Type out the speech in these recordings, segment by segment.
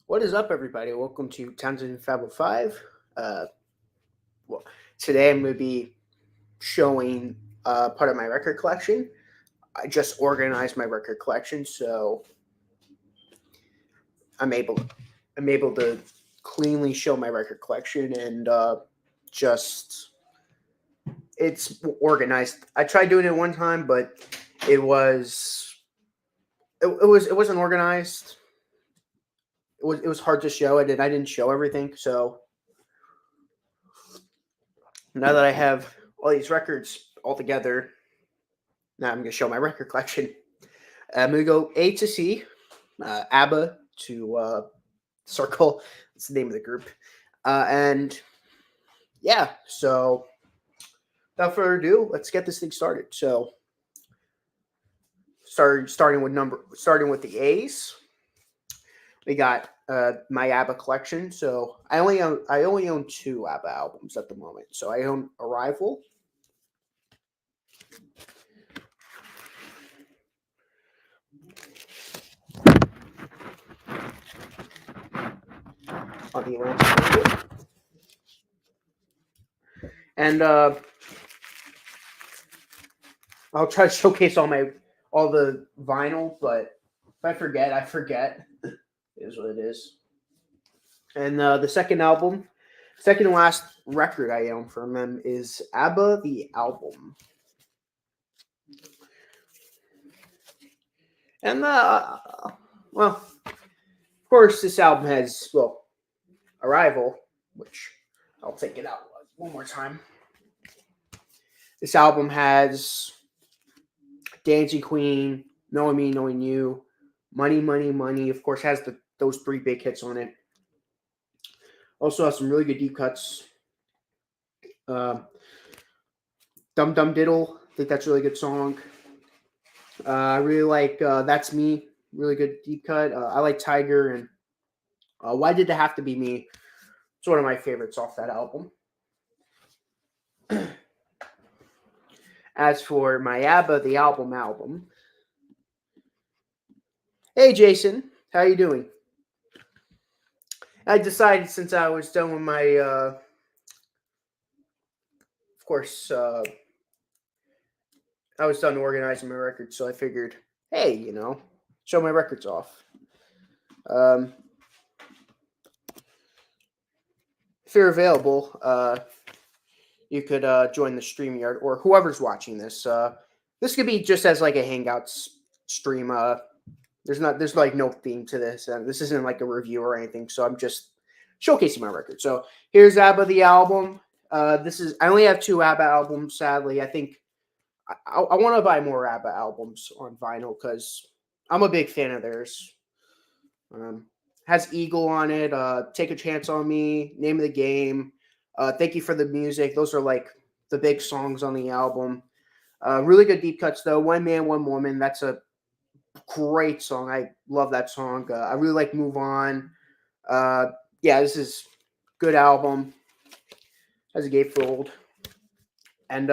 What is up, everybody? Welcome to Townsend Fab 5. Uh, well, today I'm going to be showing part of my record collection. I just organized my record collection, so I'm able I'm able to cleanly show my record collection and just it's organized. I tried doing it one time, but it was it wasn't organized. It was hard to show it, and I didn't show everything. So now that I have all these records all together, now I'm going to show my record collection. I'm going to go A to C, ABBA to Cyrkle. That's the name of the group. And yeah, so without further ado, let's get this thing started. So starting with the A's. We got my ABBA collection. So I only own two ABBA albums at the moment. So I own Arrival. On the Atlantic. And I'll try to showcase all the vinyl, but if I forget, I forget. It is what it is. And the second to last record I own from them is ABBA the album. And well, of course, this album has Arrival, which I'll take it out one more time. This album has Dancing Queen, Knowing Me, Knowing You, Money, Money, Money. Of course, has those three big hits on it. Also has some really good deep cuts. Dum Dum Diddle, I think that's a really good song. I really like That's Me, really good deep cut. I like Tiger and Why Did It Have to Be Me? It's one of my favorites off that album. As for my ABBA the album. Hey Jason, how you doing? I decided since I was done with my, of course, I was done organizing my records, so I figured, hey, show my records off. If you're available, you could join the StreamYard, or whoever's watching this. This could be just as like a Hangouts stream. There's like no theme to this. This isn't like a review or anything, so I'm just showcasing my record. So here's ABBA the album. I only have two ABBA albums. Sadly, I think I want to buy more ABBA albums on vinyl because I'm a big fan of theirs. Has Eagle on it. Take a Chance on Me. Name of the Game. Thank You for the Music. Those are like the big songs on the album. Really good deep cuts though. One Man, One Woman. That's a great song. I love that song. I really like Move On. Yeah, this is good album. As a gatefold. And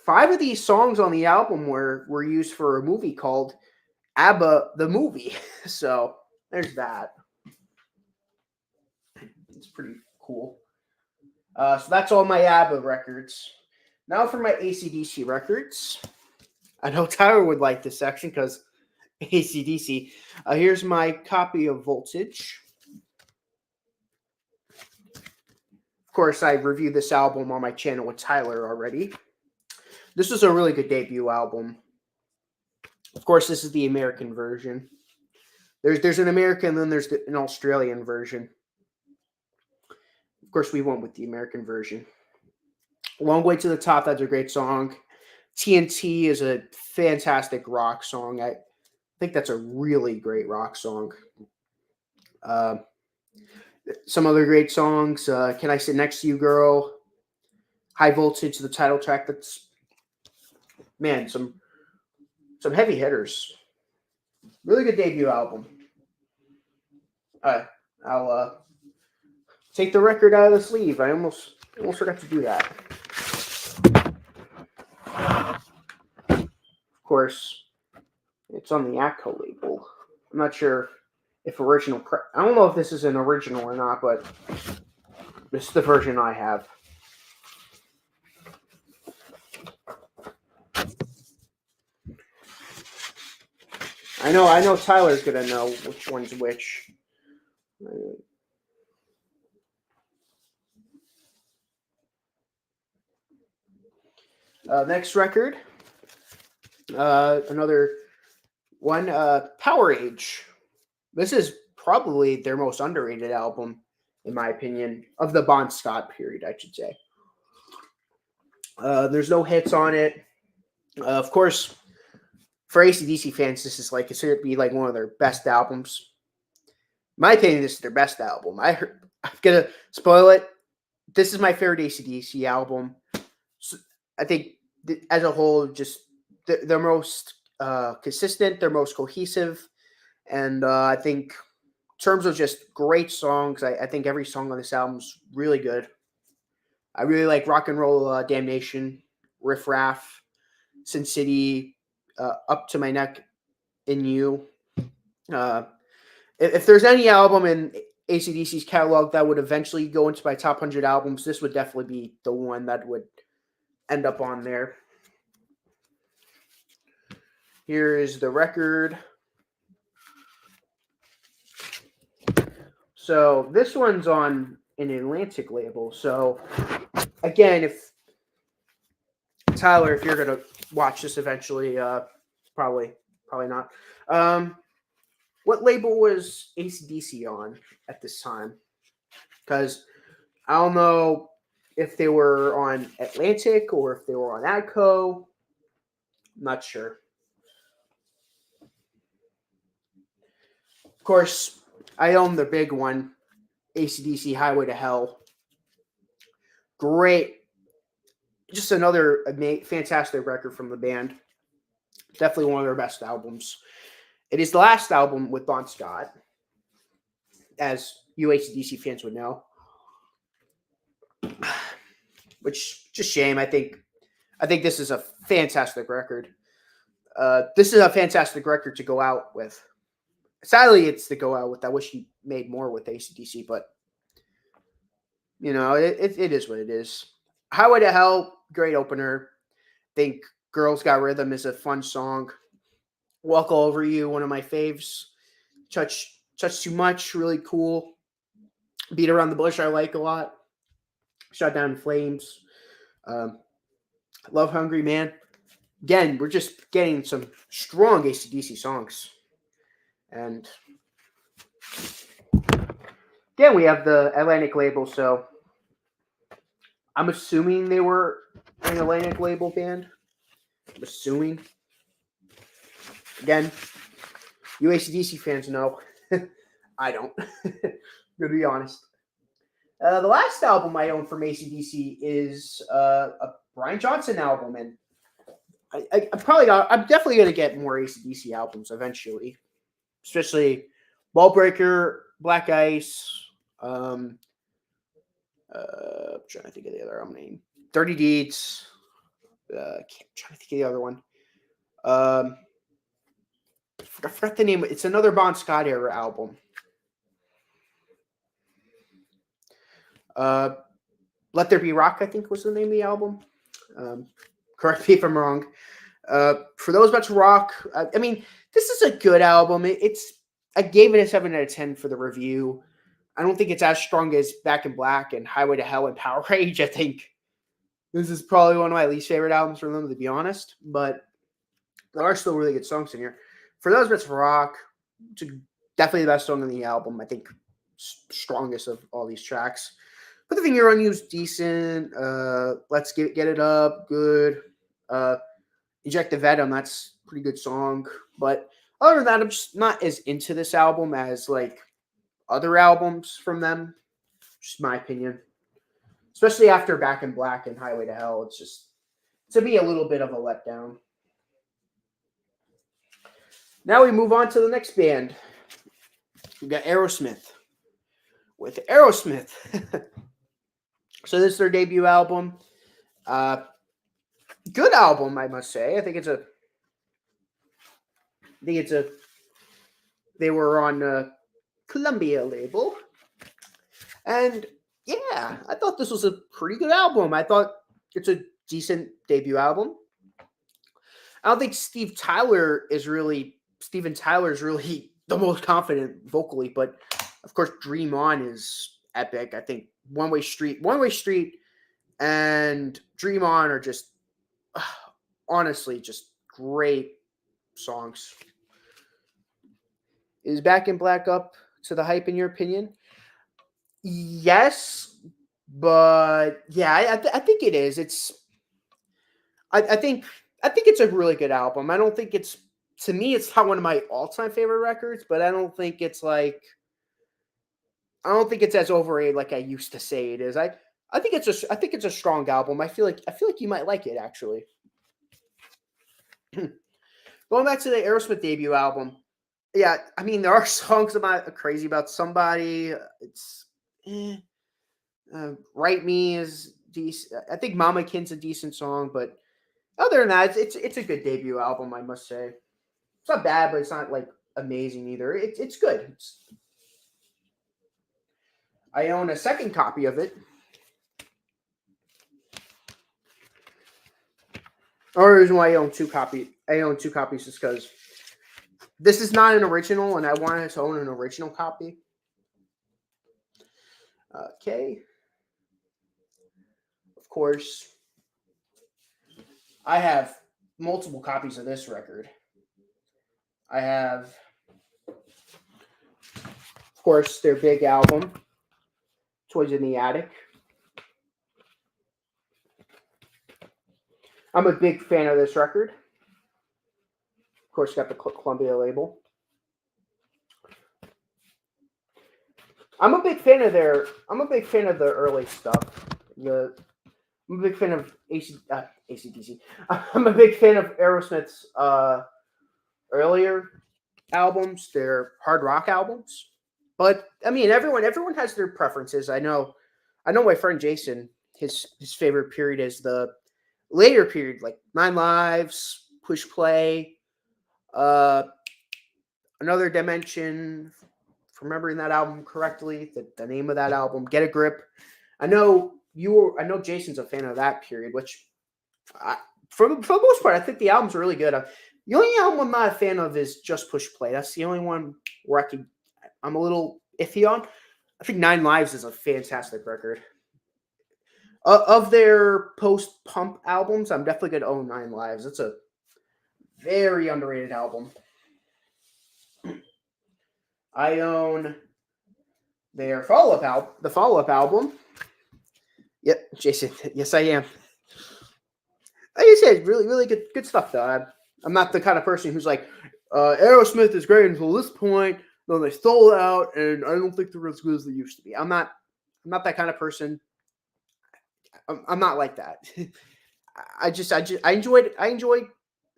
5 of these songs on the album were used for a movie called ABBA the Movie. So there's that. It's pretty cool. So that's all my ABBA records. Now for my AC/DC records. I know Tyler would like this section because AC/DC. Here's my copy of Voltage. Of course, I reviewed this album on my channel with Tyler already. This was a really good debut album. Of course, this is the American version. There's an American, and then there's an Australian version. Of course, we went with the American version. Long Way to the Top, that's a great song. TNT is a fantastic rock song. I think that's a really great rock song. Some other great songs. Can I Sit Next to You, Girl? High Voltage, the title track. That's, man, some heavy hitters. Really good debut album. I'll take the record out of the sleeve. I almost forgot to do that. Of course, it's on the ACO label. I'm not sure if original. I don't know if this is an original or not, but this is the version I have. I know Tyler's gonna know which one's which. Next record, another one, Power Age. This is probably their most underrated album, in my opinion, of the Bon Scott period, I should say. There's no hits on it. Of course, for AC/DC fans, this is like considered to be like one of their best albums. In my opinion, this is their best album. I'm gonna spoil it. This is my favorite AC/DC album. So I think as a whole, just they're most consistent, they're most cohesive, and I think in terms of just great songs, I think every song on this album is really good. I really like Rock and Roll Damnation, Riff Raff, Sin City, Up to My Neck in You. Uh, if there's any album in AC/DC's catalog that would eventually go into my top 100 albums, this would definitely be the one that would end up on there. Here is the record. So this one's on an Atlantic label. So again, if Tyler, if you're gonna watch this eventually, probably not. What label was AC/DC on at this time? Because I don't know if they were on Atlantic or if they were on ADCO. I'm not sure. Of course, I own the big one, AC/DC Highway to Hell. Great. Just another fantastic record from the band. Definitely one of their best albums. It is the last album with Bon Scott, as you AC/DC fans would know. Which, just shame. I think this is a fantastic record. This is a fantastic record to go out with. Sadly, it's to go out with. I wish he made more with AC/DC, but you know, it is what it is. Highway to Hell, great opener. I think Girls Got Rhythm is a fun song. Walk All Over You, one of my faves. Touch Too Much, really cool. Beat Around the Bush, I like a lot. Shut Down in Flames. Love Hungry Man. Again, we're just getting some strong AC/DC songs. And again, we have the Atlantic label, so I'm assuming they were an Atlantic label band. I'm assuming. Again, you AC/DC fans know. I don't. To be honest. The last album I own from AC/DC is a Brian Johnson album, and I'm definitely gonna get more AC/DC albums eventually, especially Ballbreaker, Black Ice. I'm trying to think of the other album name. Dirty Deeds. I'm trying to think of the other one. I forgot the name. It's another Bon Scott era album. Let There Be Rock, I think, was the name of the album. Correct me if I'm wrong. For those about to rock, I mean, this is a good album. I gave it a 7 out of 10 for the review. I don't think it's as strong as Back in Black and Highway to Hell and Power Rage. I think this is probably one of my least favorite albums from them, to be honest. But there are still really good songs in here. For those bits of rock, it's definitely the best song on the album. I think strongest of all these tracks. Put the Finger on You is decent. Let's Get It Up, good. Inject the Venom, that's a pretty good song. But other than that, I'm just not as into this album as like other albums from them. Just my opinion. Especially after Back in Black and Highway to Hell, it's just to me a little bit of a letdown. Now we move on to the next band. We got Aerosmith. With Aerosmith. So this is their debut album. Good album, I must say. They were on Columbia label. And yeah, I thought this was a pretty good album. I thought it's a decent debut album. I don't think Steven Tyler is really the most confident vocally, but of course Dream On is epic. I think One Way Street and Dream On are just honestly just great songs. Is Back in Black up to the hype in your opinion? Yes, but yeah, I think it is. I think I think it's a really good album. I don't think it's to me it's not one of my all time favorite records, but I don't think it's as overrated like I used to say it is. I think it's a strong album. I feel like you might like it actually. Going back to the Aerosmith debut album, yeah, I mean there are songs about crazy about somebody. It's eh, Write Me is decent. I think Mama Kin's a decent song, but other than that, it's a good debut album. I must say, it's not bad, but it's not like amazing either. It's good. I own a second copy of it. Only reason why I own two copies is because this is not an original, and I wanted to own an original copy. Okay, of course, I have multiple copies of this record. I have, of course, their big album, Toys in the Attic. I'm a big fan of this record. Of course, got the Columbia label. I'm a big fan of their early stuff. I'm a big fan of ACDC. I'm a big fan of Aerosmith's earlier albums, their hard rock albums. But I mean, everyone has their preferences. I know my friend Jason. His favorite period is the later period, like Nine Lives, Push Play, uh, Another Dimension. If remembering that album correctly, the name of that album, Get a Grip. I know Jason's a fan of that period, which for the most part, I think the albums are really good. The only album I'm not a fan of is Just Push Play. That's the only one where I'm a little iffy on. I think Nine Lives is a fantastic record. Of their post pump albums, I'm definitely going to own Nine Lives. It's a very underrated album. I own their the follow up album. Yep, Jason. Yes, I am. Like I said, really good stuff though. I'm not the kind of person who's like, Aerosmith is great until this point. Then they stole out, and I don't think they're as good as they used to be. I'm not that kind of person. I'm not like that. I enjoyed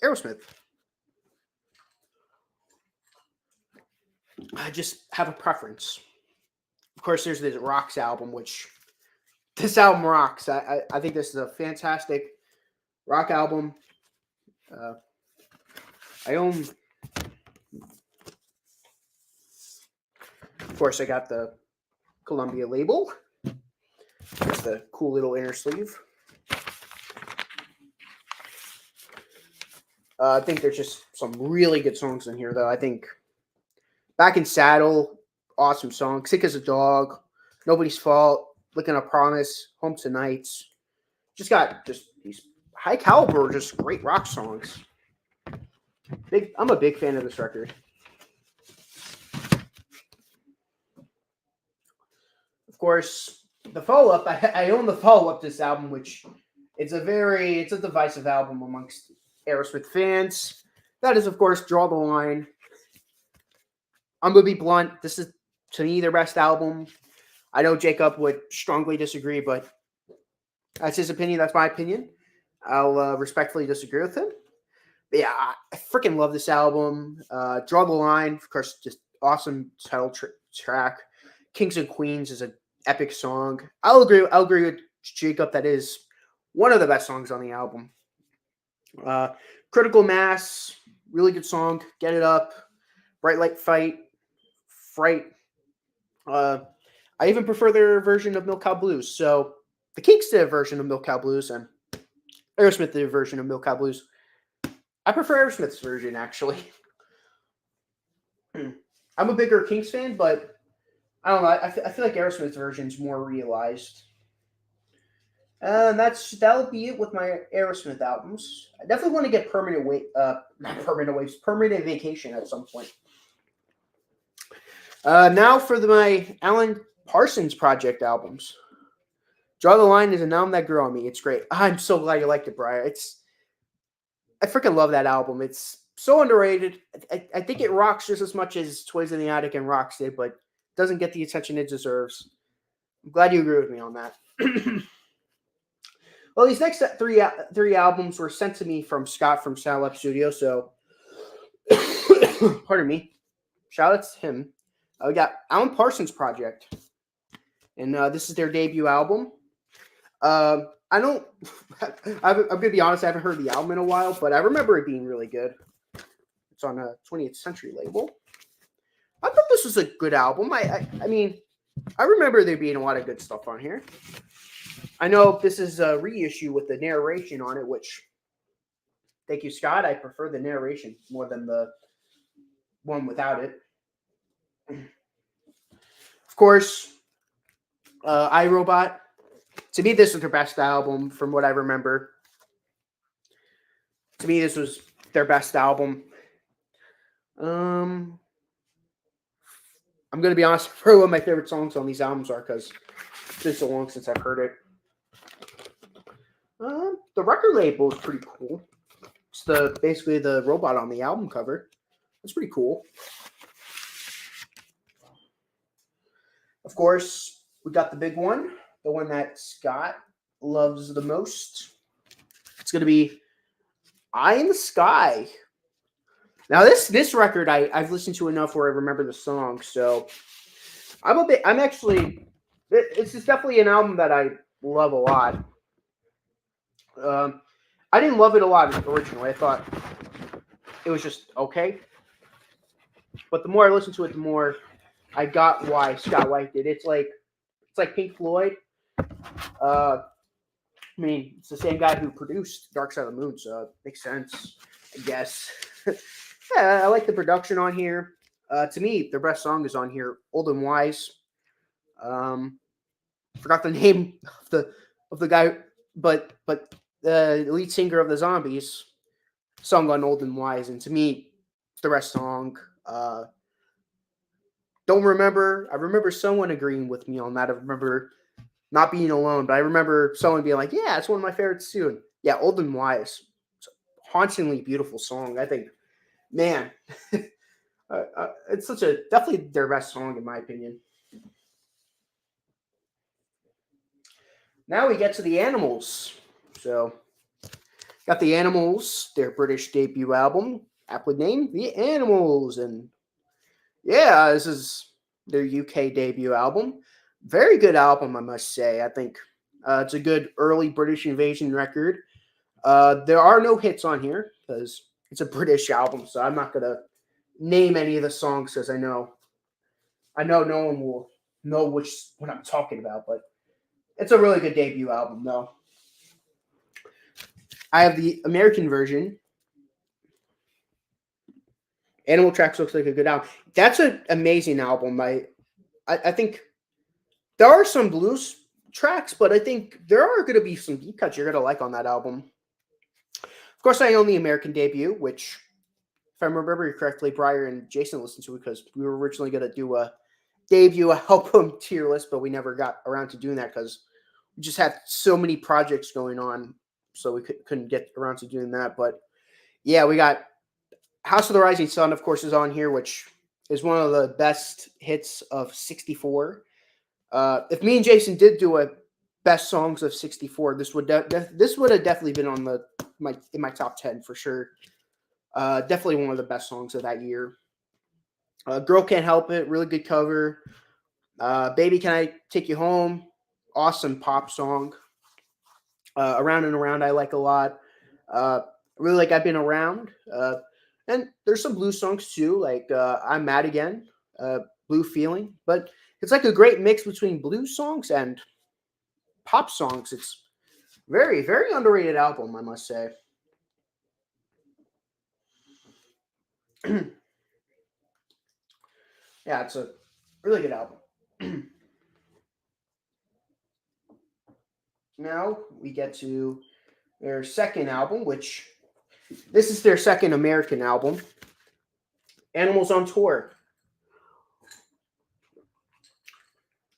Aerosmith. I just have a preference. Of course, there's this Rocks album, which this album rocks. I think this is a fantastic rock album. Uh, I own, of course, I got the Columbia label. It's the cool little inner sleeve. I think there's just some really good songs in here, though. I think Back in Saddle, awesome song. Sick as a Dog, Nobody's Fault, Looking a Promise, Home Tonight. Just these high caliber, just great rock songs. I'm a big fan of this record. Of course, the follow up. I own the follow up to this album, which it's a divisive album amongst Aerosmith fans. That is, of course, Draw the Line. I'm gonna be blunt. This is to me their best album. I know Jacob would strongly disagree, but that's his opinion. That's my opinion. I'll respectfully disagree with him. But yeah, I freaking love this album. Draw the Line, of course, just awesome title track. Kings and Queens is an epic song. I'll agree with Jacob. That is one of the best songs on the album. Critical Mass, really good song. Get It Up. Bright Light Fight. Fright. Uh, I even prefer their version of Milk Cow Blues. So the Kinks did a version of Milk Cow Blues, and Aerosmith did a version of Milk Cow Blues. I prefer Aerosmith's version, actually. I'm a bigger Kinks fan, but I don't know. I feel like Aerosmith's version is more realized. And that'll be it with my Aerosmith albums. I definitely want to get not permanent waves, permanent vacation at some point. Now for my Alan Parsons Project albums. Draw the Line is an album that grew on me. It's great. I'm so glad you liked it, Brian. I freaking love that album. It's so underrated. I think it rocks just as much as Toys in the Attic and Rocks did, but doesn't get the attention it deserves. I'm glad you agree with me on that. Well, these next three albums were sent to me from Scott from Sound Lab Studio, so pardon me. Shout out to him. We got Alan Parsons Project, and this is their debut album. I don't. I'm gonna be honest. I haven't heard the album in a while, but I remember it being really good. It's on a 20th Century label. I thought this was a good album. I mean, I remember there being a lot of good stuff on here. I know this is a reissue with the narration on it, which, thank you, Scott. I prefer the narration more than the one without it. Of course, iRobot. To me, this was their best album from what I remember. To me, this was their best album. I'm going to be honest, for one of my favorite songs on these albums are because it's been so long since I've heard it. The record label is pretty cool. It's basically the robot on the album cover. That's pretty cool. Of course, we got the big one, the one that Scott loves the most. It's going to be Eye in the Sky. Now, this record I've listened to enough where I remember the song, so it's just definitely an album that I love a lot. I didn't love it a lot originally. I thought it was just okay. But the more I listened to it, the more I got why Scott liked it. It's like Pink Floyd. I mean, it's the same guy who produced Dark Side of the Moon, so it makes sense, I guess. Yeah, I like the production on here. To me, their best song is on here, Old and Wise. Forgot the name of the guy, but the lead singer of the Zombies sung on Old and Wise, and to me, it's the best song. Don't remember. I remember someone agreeing with me on that. I remember not being alone, but I remember someone being like, "Yeah, it's one of my favorites too." And yeah, Old and Wise, it's a hauntingly beautiful song. I think, man, it's definitely their best song in my opinion. Now we get to the Animals. So, got the Animals, their British debut album, aptly named The Animals, and yeah, this is their UK debut album. Very good album, I must say. I think it's a good early British invasion record. There are no hits on here because it's a British album, so I'm not gonna name any of the songs because I know no one will know what I'm talking about. But it's a really good debut album, though. I have the American version. Animal Tracks looks like a good album. That's an amazing album. I think there are some blues tracks, but I think there are going to be some deep cuts you're going to like on that album. Of course, I own the American debut, which, if I remember correctly, Brian and Jason listened to it because we were originally going to do a debut album tier list, but we never got around to doing that because we just had so many projects going on, so we couldn't get around to doing that. But yeah, we got House of the Rising Sun, of course, is on here, which is one of the best hits of '64. If me and Jason did do a best songs of '64, this would have definitely been on in my top 10 for sure. Definitely one of the best songs of that year. Girl Can't Help It, really good cover. Baby Can I Take You Home, awesome pop song. Around and Around I like a lot. Really like I've Been Around. And there's some blues songs too, like I'm Mad Again. blue feeling, but it's like a great mix between blues songs and pop songs. It's very, very underrated album, I must say. Yeah, it's a really good album. Now we get to their second album, which this is their second American album, Animals on Tour,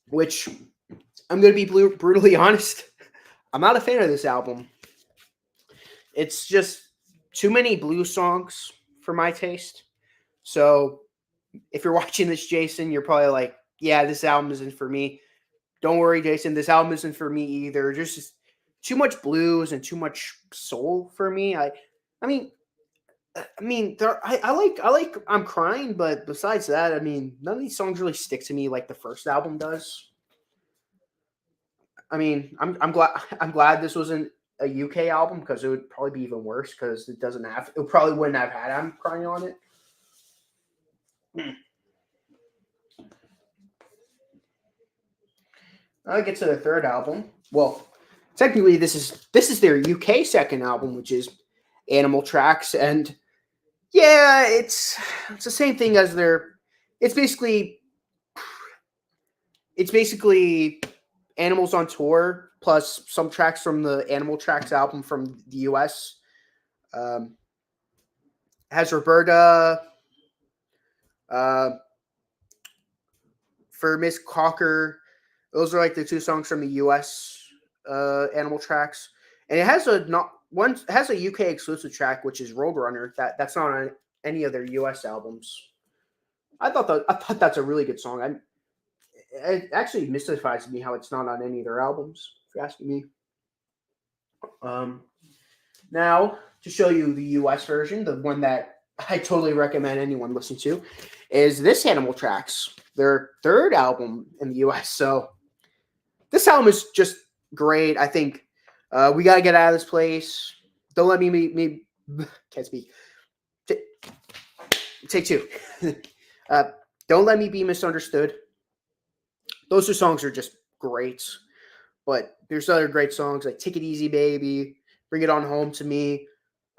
which I'm going to be brutally honest. I'm not a fan of this album. It's just too many blues songs for my taste. So if you're watching this, Jason, you're probably like, yeah, this album isn't for me. Don't worry, Jason. This album isn't for me either. There's just too much blues and too much soul for me. I mean, I like I'm Crying, but besides that, I mean, none of these songs really stick to me like the first album does. I mean, I'm glad this wasn't a UK album because it would probably be even worse because it probably wouldn't have had I'm Crying on it. I get to the third album. Well, technically this is their UK second album, which is Animal Tracks, and yeah, it's the same thing as their. It's basically Animals on Tour plus some tracks from the Animal Tracks album from the US. Um, has Roberta, uh, for Miss Cocker. Those are like the two songs from the US Animal Tracks, and it has a UK exclusive track which is Roadrunner that's not on any of their US albums. I thought that's a really good song. It actually mystifies me how it's not on any of their albums, if you're asking me. Um, Now, to show you the US version, the one that I totally recommend anyone listen to, is this Animal Tracks, their third album in the US. So this album is just great. I think We Gotta Get Out of This Place. Don't Let Me can't speak. Take two. Don't Let Me Be Misunderstood. Those two songs are just great. But there's other great songs like Take It Easy, Baby, Bring It On Home to Me.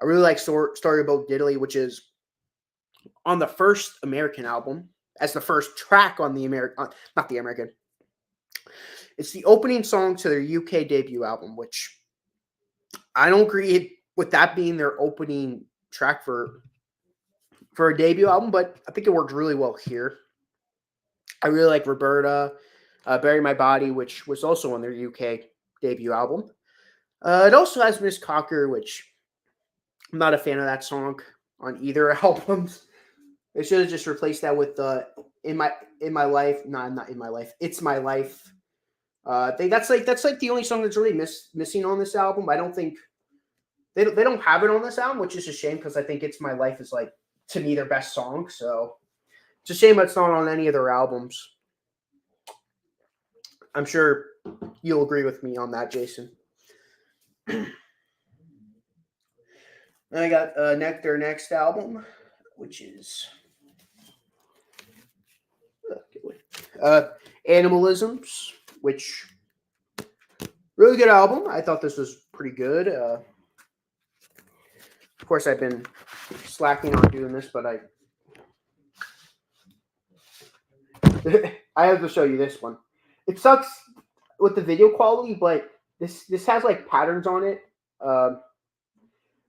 I really like Story About Diddley, which is on the first American album as the first track on the not the American. It's the opening song to their UK debut album, which I don't agree with that being their opening track for a debut album, but I think it worked really well here. I really like Roberta, Bury My Body, which was also on their UK debut album. It also has Miss Cocker, which I'm not a fan of that song on either albums. They should have just replaced that with in my life. No, not in my life. It's My Life. I think that's like the only song that's really missing on this album. I don't think they don't have it on this album, which is a shame because I think It's My Life is like to me their best song. So it's a shame it's not on any of their albums. I'm sure you'll agree with me on that, Jason. I got their next album, which is Animalisms, which really good album. I thought this was pretty good. Of course, I've been slacking on doing this, but I have to show you this one. It sucks with the video quality, but this has like patterns on it. But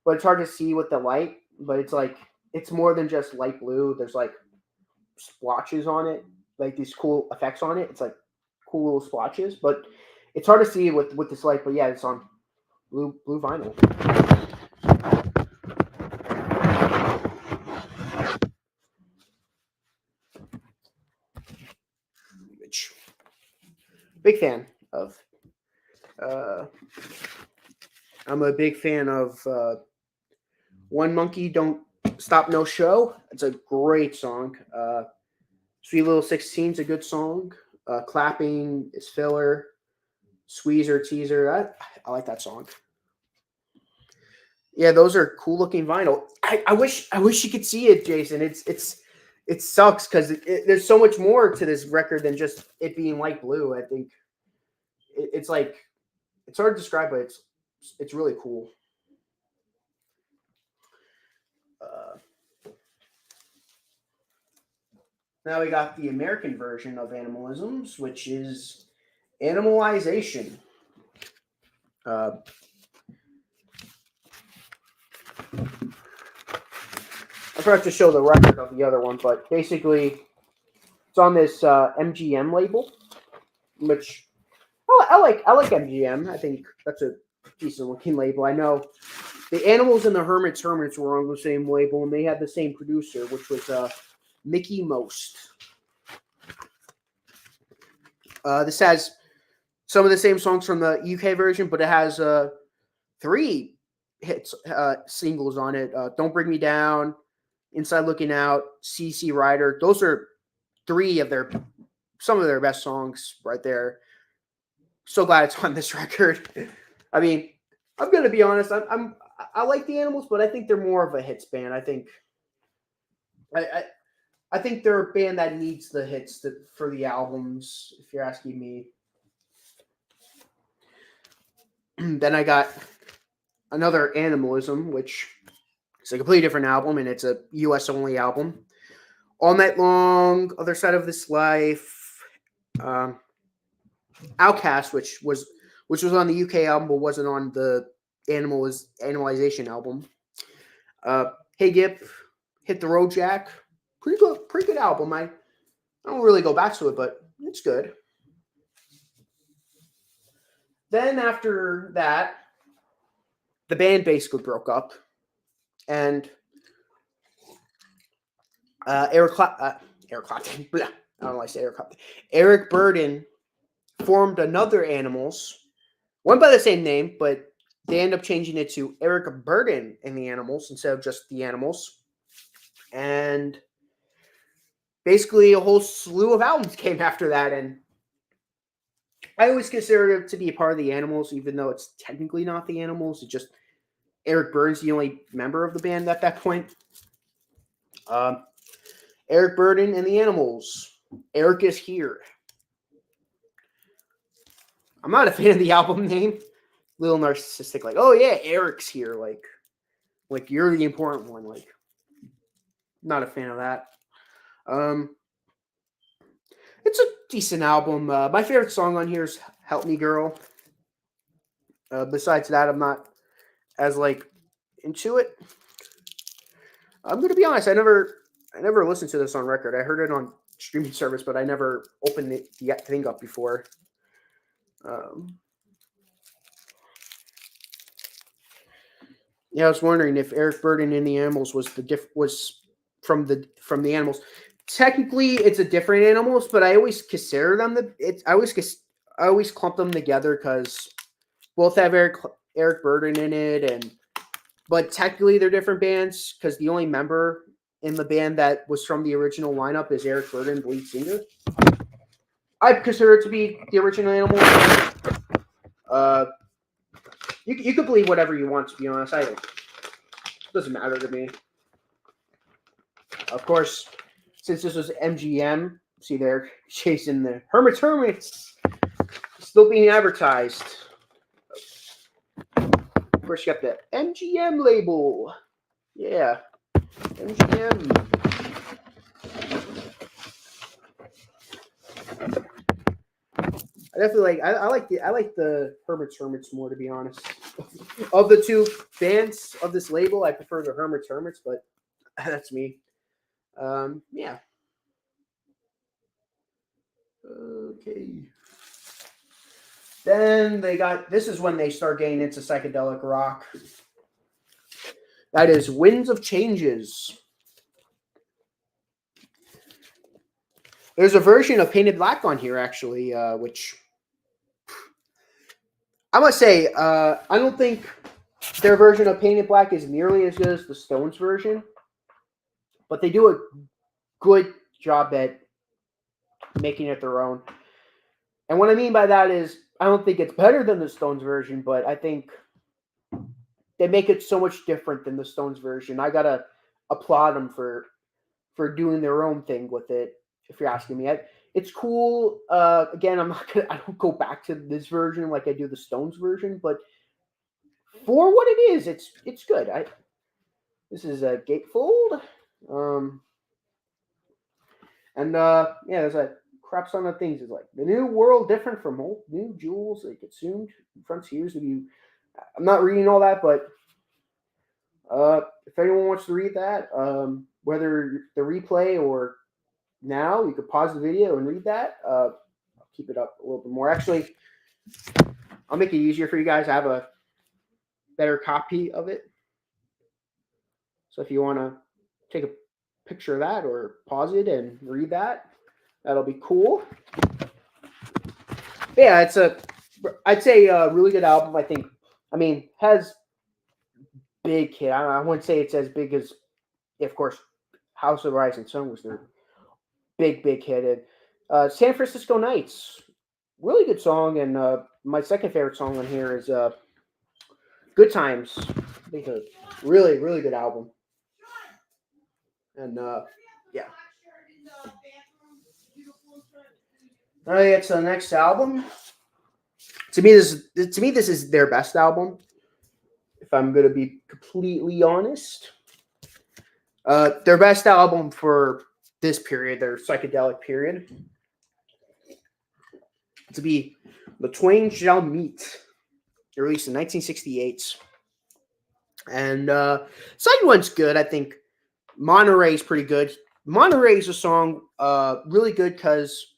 it's hard to see with the light. But it's more than just light blue. There's like splotches on it, like these cool effects on it. It's like cool little splotches, but it's hard to see with this light. But yeah, it's on blue vinyl. Which big fan of. I'm a big fan of One Monkey Don't Stop No Show. It's a great song. Sweet Little 16's a good song. Clapping is filler. Squeezer, Teaser. I like that song. Yeah, those are cool looking vinyl. I wish you could see it, Jason. It's it sucks because there's so much more to this record than just it being light blue. I think it's like it's hard to describe, but it's really cool. Uh, Now we got the American version of Animalisms, which is Animalization. Uh, I forgot to show the record of the other one, but basically, it's on this MGM label, which I like MGM. I think that's a decent looking label. I know the Animals and the Hermits were on the same label, and they had the same producer, which was Mickey Most. This has some of the same songs from the UK version, but it has 3 hits singles on it. Don't Bring Me Down, Inside Looking Out, CC Rider. Those are 3 of some of their best songs right there. So glad it's on this record. I mean, I'm gonna be honest. I like the Animals, but I think they're more of a hits band. I think I think they're a band that needs the hits for the albums. If you're asking me. Then I got another Animalism, which is a completely different album, and it's a US only album. All Night Long, Other Side of This Life, Outcast, which was on the UK album but wasn't on the Animalization album. Hey Gip, Hit the Road Jack, pretty good album. I don't really go back to it, but it's good. Then after that, the band basically broke up, and Eric Clapton, I don't know why I say Eric Clapton. Eric Burden formed another Animals, one by the same name, but they end up changing it to Eric Burden and the Animals instead of just the Animals. And basically a whole slew of albums came after that, and I always consider it to be a part of the Animals, even though it's technically not the Animals. It's just Eric Burden's the only member of the band at that point. Eric Burden and the Animals. Eric is Here. I'm not a fan of the album name. Little narcissistic, like, oh yeah, Eric's here. Like you're the important one. Like, not a fan of that. It's a decent album. My favorite song on here is Help Me Girl. Besides that, I'm not as into it. I'm gonna be honest, I never listened to this on record. I heard it on streaming service, but I never opened the thing up before. Yeah, I was wondering if Eric Burden in the Animals was from the Animals. Technically, it's a different Animals, but I always consider them I always clump them together because both have Eric Burden in it, but technically they're different bands because the only member in the band that was from the original lineup is Eric Burden, the lead singer. I consider it to be the original Animals. You could believe whatever you want, to be honest. It doesn't matter to me. Of course, since this was MGM, see they're chasing the Hermits, still being advertised. Of course, you got the MGM label. Yeah, MGM. I definitely I like the Hermits more, to be honest. Of the 2 bands of this label, I prefer the Hermits, but that's me. Yeah. Okay. Then this is when they start getting into psychedelic rock. That is Winds of Changes. There's a version of Painted Black on here, actually, which I must say, I don't think their version of Painted Black is nearly as good as the Stones version, but they do a good job at making it their own. And what I mean by that is, I don't think it's better than the Stones version, but I think they make it so much different than the Stones version. I gotta applaud them for for doing their own thing with it. If you're asking me, it's cool. Again, I don't go back to this version like I do the Stones version, but for what it is, it's good. This is a gatefold. Um, and yeah, there's a crap ton of things. It's like the new world different from old new jewels they consumed frontiers to be. I'm not reading all that, but if anyone wants to read that, whether the replay or now, you could pause the video and read that. I'll keep it up a little bit more. Actually, I'll make it easier for you guys. I have a better copy of it. So if you want to take a picture of that or pause it and read that, that'll be cool. But yeah, I'd say a really good album. I mean, has big hit. I wouldn't say it's as big as, of course, House of Rising Sun was their big hit. And San Francisco Nights, really good song. And my second favorite song on here is Good Times. I think a really good album. And yeah. All right, it's the next album. To me, this is their best album. If I'm gonna be completely honest, their best album for this period, their psychedelic period, to be The Twain Shall Meet, released in 1968. And second one's good. I think Monterey's pretty good. Monterey's a song really good because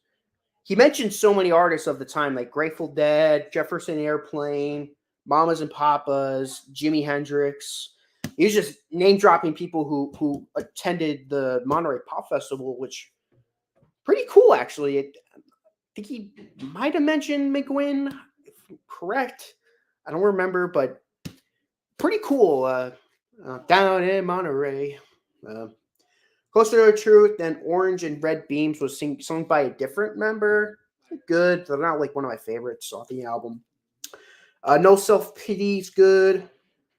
he mentioned so many artists of the time, like Grateful Dead, Jefferson Airplane, Mamas and Papas, Jimi Hendrix. He was just name dropping people who attended the Monterey Pop Festival, which pretty cool actually. I think he might have mentioned McGuinn, if I'm correct. I don't remember, but pretty cool. Down in Monterey. Closer to the Truth and Orange and Red Beams was sung by a different member. Good. They're not like one of my favorites off the album. No Self Pity is good.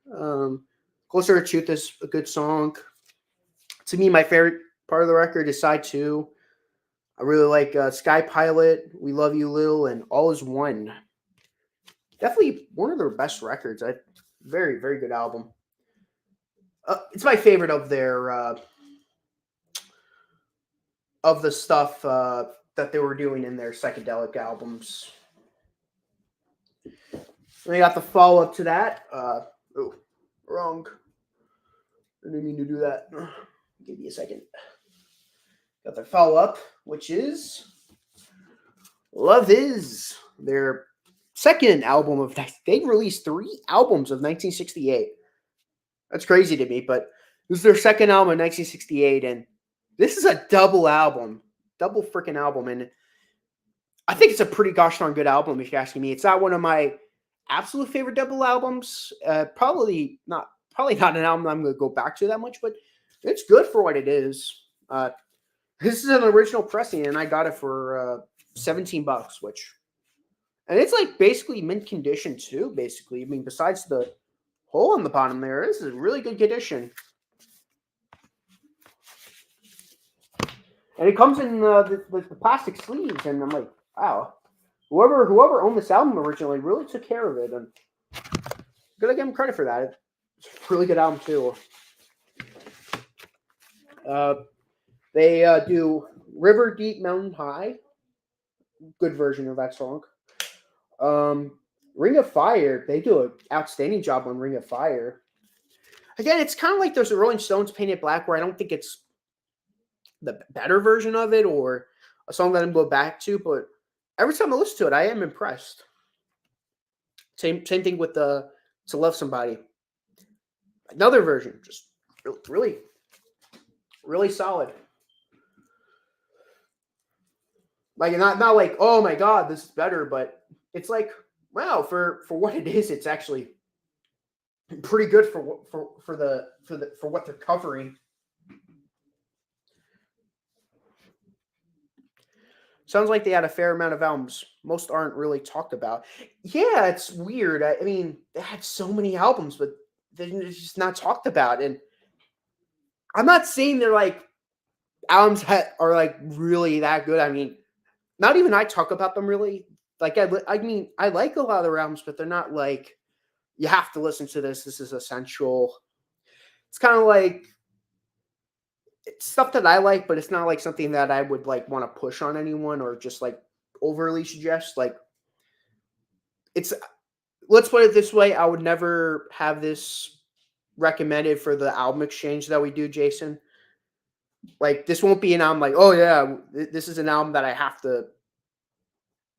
Closer to the Truth is a good song. To me, my favorite part of the record is side 2. I really like Sky Pilot, We Love You Lil, and All Is One. Definitely one of their best records. Very good album. It's my favorite of their of the stuff that they were doing in their psychedelic albums. And I got the follow up to that. Oh, wrong. I didn't mean to do that. Give me a second. Got the follow up, which is Love Is, their second album of. They released 3 albums of 1968. That's crazy to me, but this is their second album in 1968, and this is a double freaking album, and I think it's a pretty gosh darn good album if you're asking me. It's not one of my absolute favorite double albums. Probably not an album I'm going to go back to that much, but it's good for what it is. This is an original pressing, and I got it for $17, and it's like basically mint condition too. Basically, I mean, besides the hole on the bottom there, this is a really good condition. And it comes in the plastic sleeves, and I'm like, wow, whoever owned this album originally really took care of it, and gotta give them credit for that. It's a really good album too. They do River Deep Mountain High, good version of that song. Ring of Fire, they do an outstanding job on Ring of Fire. Again, it's kind of like there's a Rolling Stones Painted Black, where I don't think it's the better version of it or a song that I'm going back to, but every time I listen to it, I am impressed. Same thing with To Love Somebody. Another version, just really solid. Like not like, oh my god, this is better, but it's like, wow, for what it is, it's actually pretty good for what they're covering. Sounds like they had a fair amount of albums. Most aren't really talked about. Yeah, it's weird. I mean, they had so many albums, but they're just not talked about. And I'm not saying they're like albums that are like really that good. I mean, not even I talk about them really. Like I mean, I like a lot of their albums, but they're not like you have to listen to this. This is essential. It's kind of like it's stuff that I like, but it's not like something that I would like want to push on anyone or just like overly suggest. Like it's let's put it this way: I would never have this recommended for the album exchange that we do, Jason. Like this won't be an album like, oh yeah, this is an album that I have to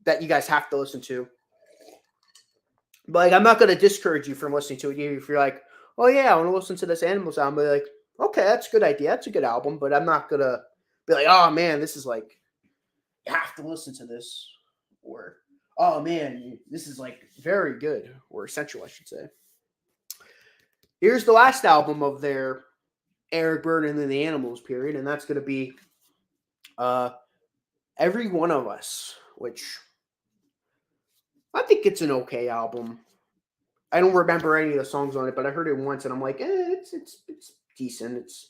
that you guys have to listen to. But like I'm not gonna discourage you from listening to it if you're like, oh yeah, I want to listen to this Animals album. But like, okay, that's a good idea. That's a good album. But I'm not gonna be like, oh man, this is like you have to listen to this. Or oh man, this is like very good or essential, I should say. Here's the last album of their Eric Burdon and the Animals period, and that's going to be Every One of Us, which I think it's an okay album. I don't remember any of the songs on it, but I heard it once, and I'm like, it's decent. It's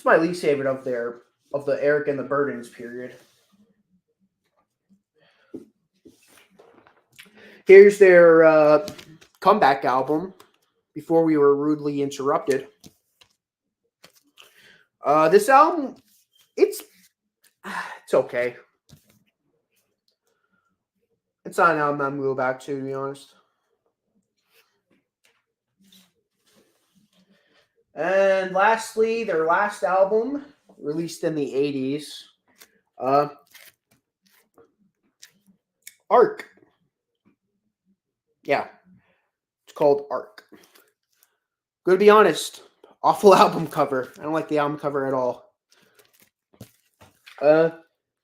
my least favorite of the Eric and the Burdens period. Here's their comeback album, Before We Were Rudely Interrupted. This album, it's okay. It's not an album I'm going to go back to be honest. And lastly, their last album, released in the 80s, Arc. Yeah, it's called Arc. Gonna be honest, awful album cover. I don't like the album cover at all.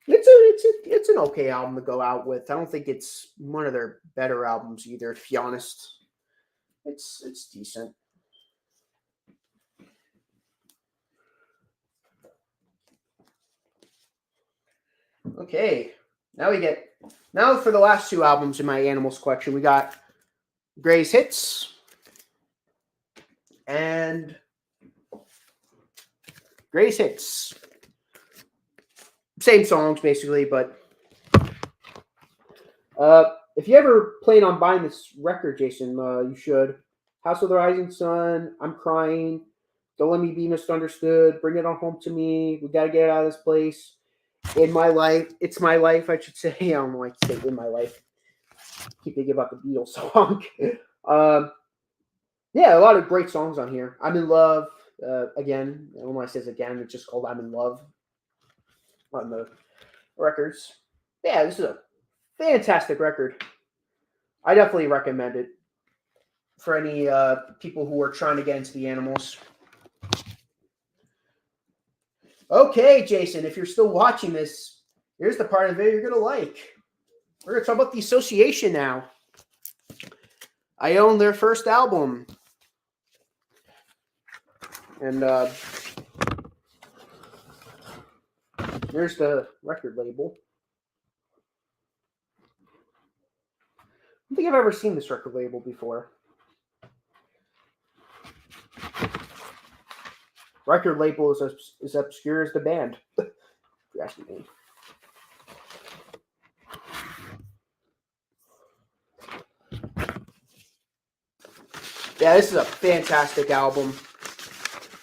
It's an okay album to go out with. I don't think it's one of their better albums either, to be honest. It's decent. Okay, now for the last two albums in my Animals collection, we got Gray's Hits and Gray's Hits. Same songs basically, but if you ever plan on buying this record, Jason, you should. House of the Rising Sun, I'm Crying, Don't Let Me Be Misunderstood, Bring It On Home to Me, We Gotta Get Out of This Place, In My Life, It's My Life, I should say. I don't know why I say In My Life. Keep thinking about the Beatles song. Yeah, a lot of great songs on here. I'm in Love, again. I don't know why it says again. It's just called I'm in Love on the records. Yeah, this is a fantastic record. I definitely recommend it for any people who are trying to get into the Animals. Okay, Jason, if you're still watching this, here's the part of the video you're going to like. We're going to talk about the Association now. I own their first album. And here's the record label. I don't think I've ever seen this record label before. Record label is as obscure as the band. If you ask me. Yeah, this is a fantastic album.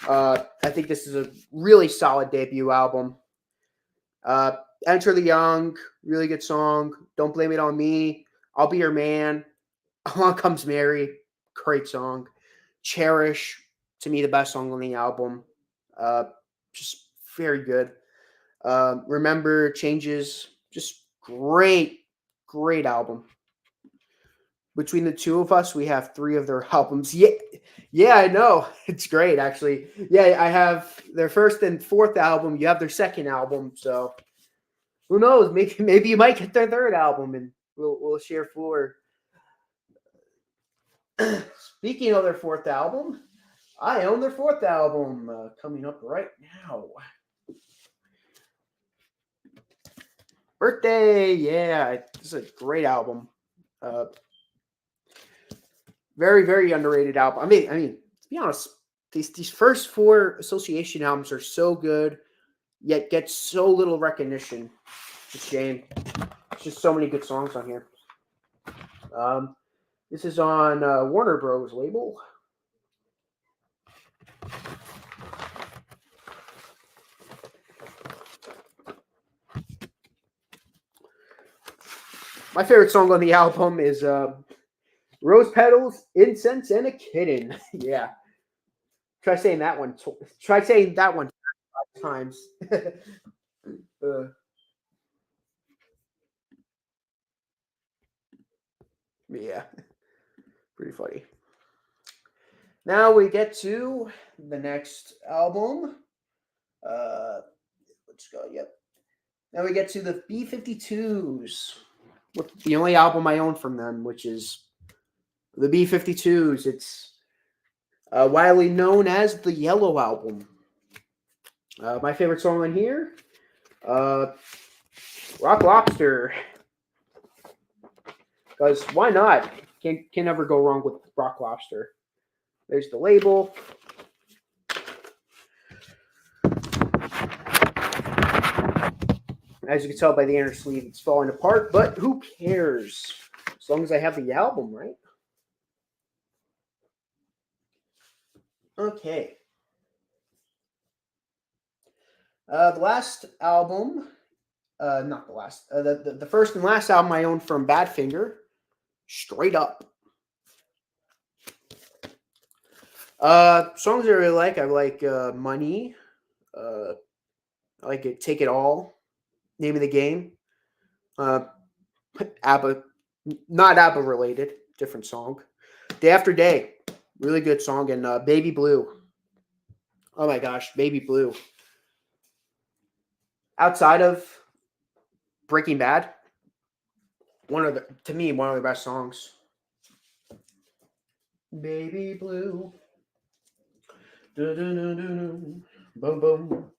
I think this is a really solid debut album. Enter the Young, really good song. Don't Blame It on Me. I'll Be Your Man. Along Comes Mary, great song. Cherish, to me, the best song on the album. Just very good. Remember, Changes, just great album. Between the two of us, we have 3 of their albums. Yeah, I know. It's great, actually. Yeah, I have their first and 4th album. You have their 2nd album. So who knows? Maybe you might get their 3rd album, and we'll share 4. Speaking of their 4th album, I own their 4th album coming up right now. Birthday, yeah, this is a great album. Very, very underrated album. I mean, to be honest, these first 4 association albums are so good, yet get so little recognition. It's a shame. There's just so many good songs on here. This is on Warner Bros. Label. My favorite song on the album is Rose Petals, Incense, and a Kitten. Yeah. Try saying that one 5 times. Yeah. Pretty funny. Now we get to the next album. Let's go. Yep. Now we get to the B-52s. The only album I own from them, which is the B-52s. It's widely known as the Yellow Album. My favorite song on here, Rock Lobster. Because why not? Can never go wrong with Rock Lobster. There's the label. As you can tell by the inner sleeve, it's falling apart, but who cares? As long as I have the album, right? Okay. The last album, not the last, the first and last album I owned from Badfinger, Straight Up. Songs I really like. I like Money. I like it. Take It All. Name of the Game. ABBA, not ABBA related, different song. Day After Day, really good song, and Baby Blue. Oh my gosh, Baby Blue. Outside of Breaking Bad, to me, one of the best songs. Baby Blue. Boom boom.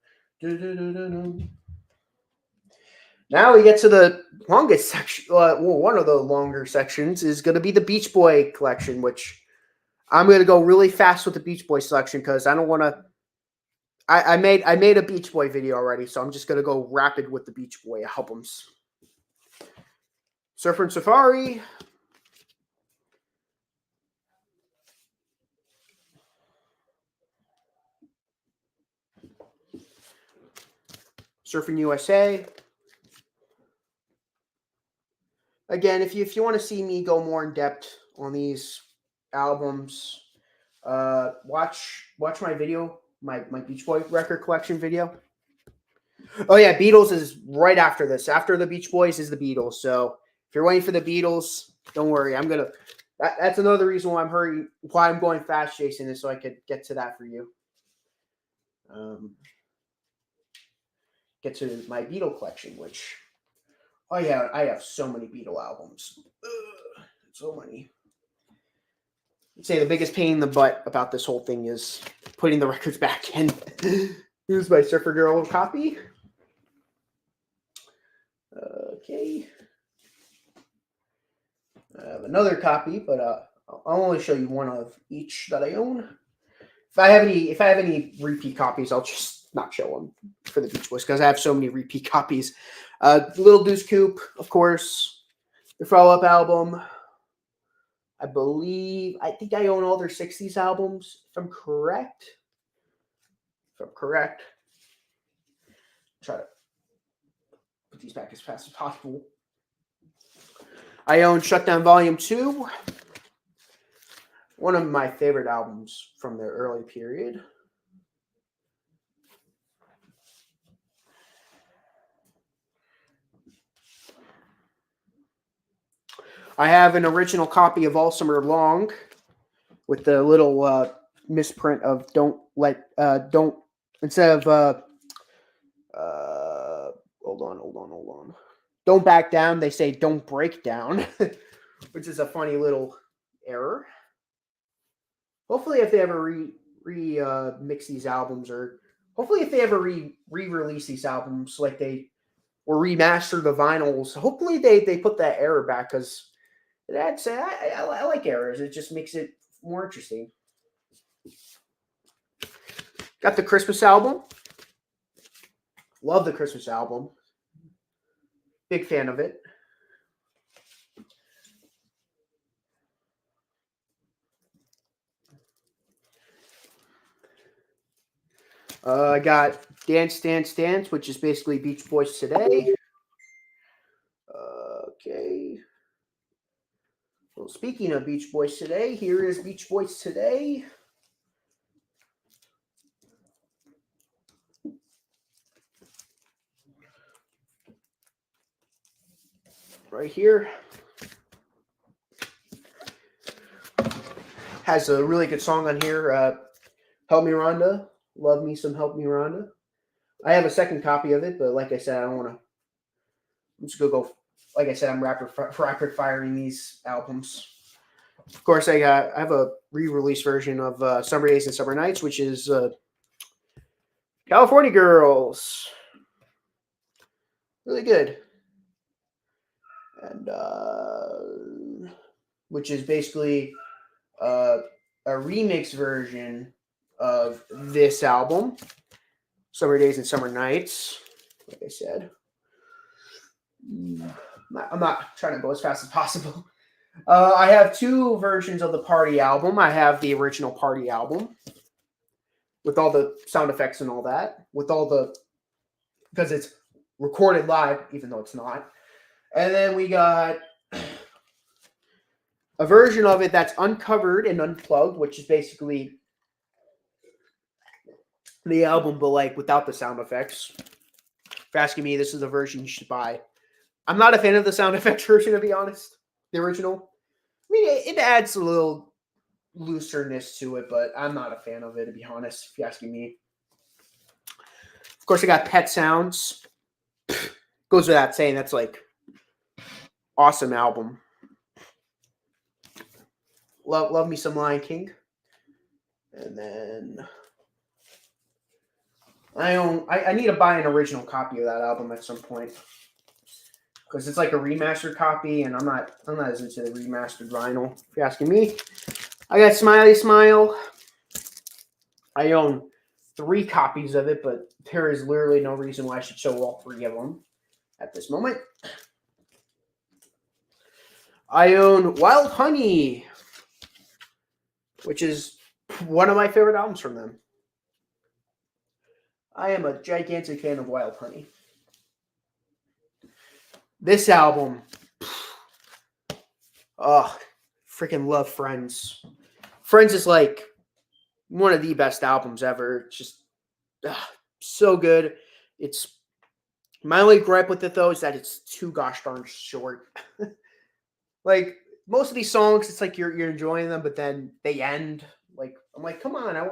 Now we get to the longest section. Well, one of the longer sections is going to be the Beach Boy collection, which I'm going to go really fast with the Beach Boy selection because I don't want to. I made a Beach Boy video already, so I'm just going to go rapid with the Beach Boy albums. Surfer and Safari. Surfing USA. Again, if you want to see me go more in depth on these albums, watch my video, my Beach Boy record collection video. Oh yeah, Beatles is right after this. After the Beach Boys is the Beatles. So if you're waiting for the Beatles, don't worry. That's another reason why I'm going fast, Jason, is so I could get to that for you. Get to my Beatle collection, which, oh yeah, I have so many Beatle albums. So many. I'd say the biggest pain in the butt about this whole thing is putting the records back in. Here's my Surfer Girl copy. Okay. I have another copy, but I'll only show you one of each that I own. If I have any repeat copies, I'll just not show them for the Beach Boys because I have so many repeat copies. Little Deuce Coupe, of course. The follow-up album. I think I own all their 60s albums, if I'm correct. Try to put these back as fast as possible. I own Shutdown Volume 2. One of my favorite albums from the early period. I have an original copy of All Summer Long with the little misprint of instead of hold on. Don't back down. They say don't break down, which is a funny little error. Hopefully, if they ever mix these albums, or hopefully if they ever re-release these albums, like or remaster the vinyls, hopefully they put that error back because I like errors. It just makes it more interesting. Got the Christmas album. Love the Christmas album. Big fan of it. I got Dance, Dance, Dance, which is basically Beach Boys Today. Okay. Well, speaking of Beach Boys Today, here is Beach Boys Today. Right here. Has a really good song on here. Help Me Rhonda. Love me some Help Me Rhonda. I have a second copy of it, but like I said, I don't want to. I'm just gonna go. Like I said, I'm rapid firing these albums. Of course, I have a re-release version of Summer Days and Summer Nights, which is California Girls. Really good. And which is basically a remix version of this album, Summer Days and Summer Nights. Like I said, I'm not trying to go as fast as possible. I have two versions of the Party album. I have the original Party album with all the sound effects and all that, because it's recorded live, even though it's not. And then we got a version of it that's uncovered and unplugged, which is basically the album, but like without the sound effects. If you're asking me, this is the version you should buy. I'm not a fan of the sound effects version, to be honest. The original. I mean, it adds a little looseness to it, but I'm not a fan of it, to be honest, if you're asking me. Of course, I got Pet Sounds. Goes without saying, that's like awesome album. Love me some Lion King. And then I need to buy an original copy of that album at some point, because it's like a remastered copy, and I'm not as into the remastered vinyl, if you're asking me. I got Smiley Smile. I own 3 copies of it, but there is literally no reason why I should show all 3 of them at this moment. I own Wild Honey, which is one of my favorite albums from them. I am a gigantic fan of Wild Honey. This album, freaking love Friends. Friends is like one of the best albums ever. It's just so good. It's my only gripe with it, though, is that it's too gosh darn short. Like most of these songs, it's like you're enjoying them, but then they end. Like I'm like, come on, I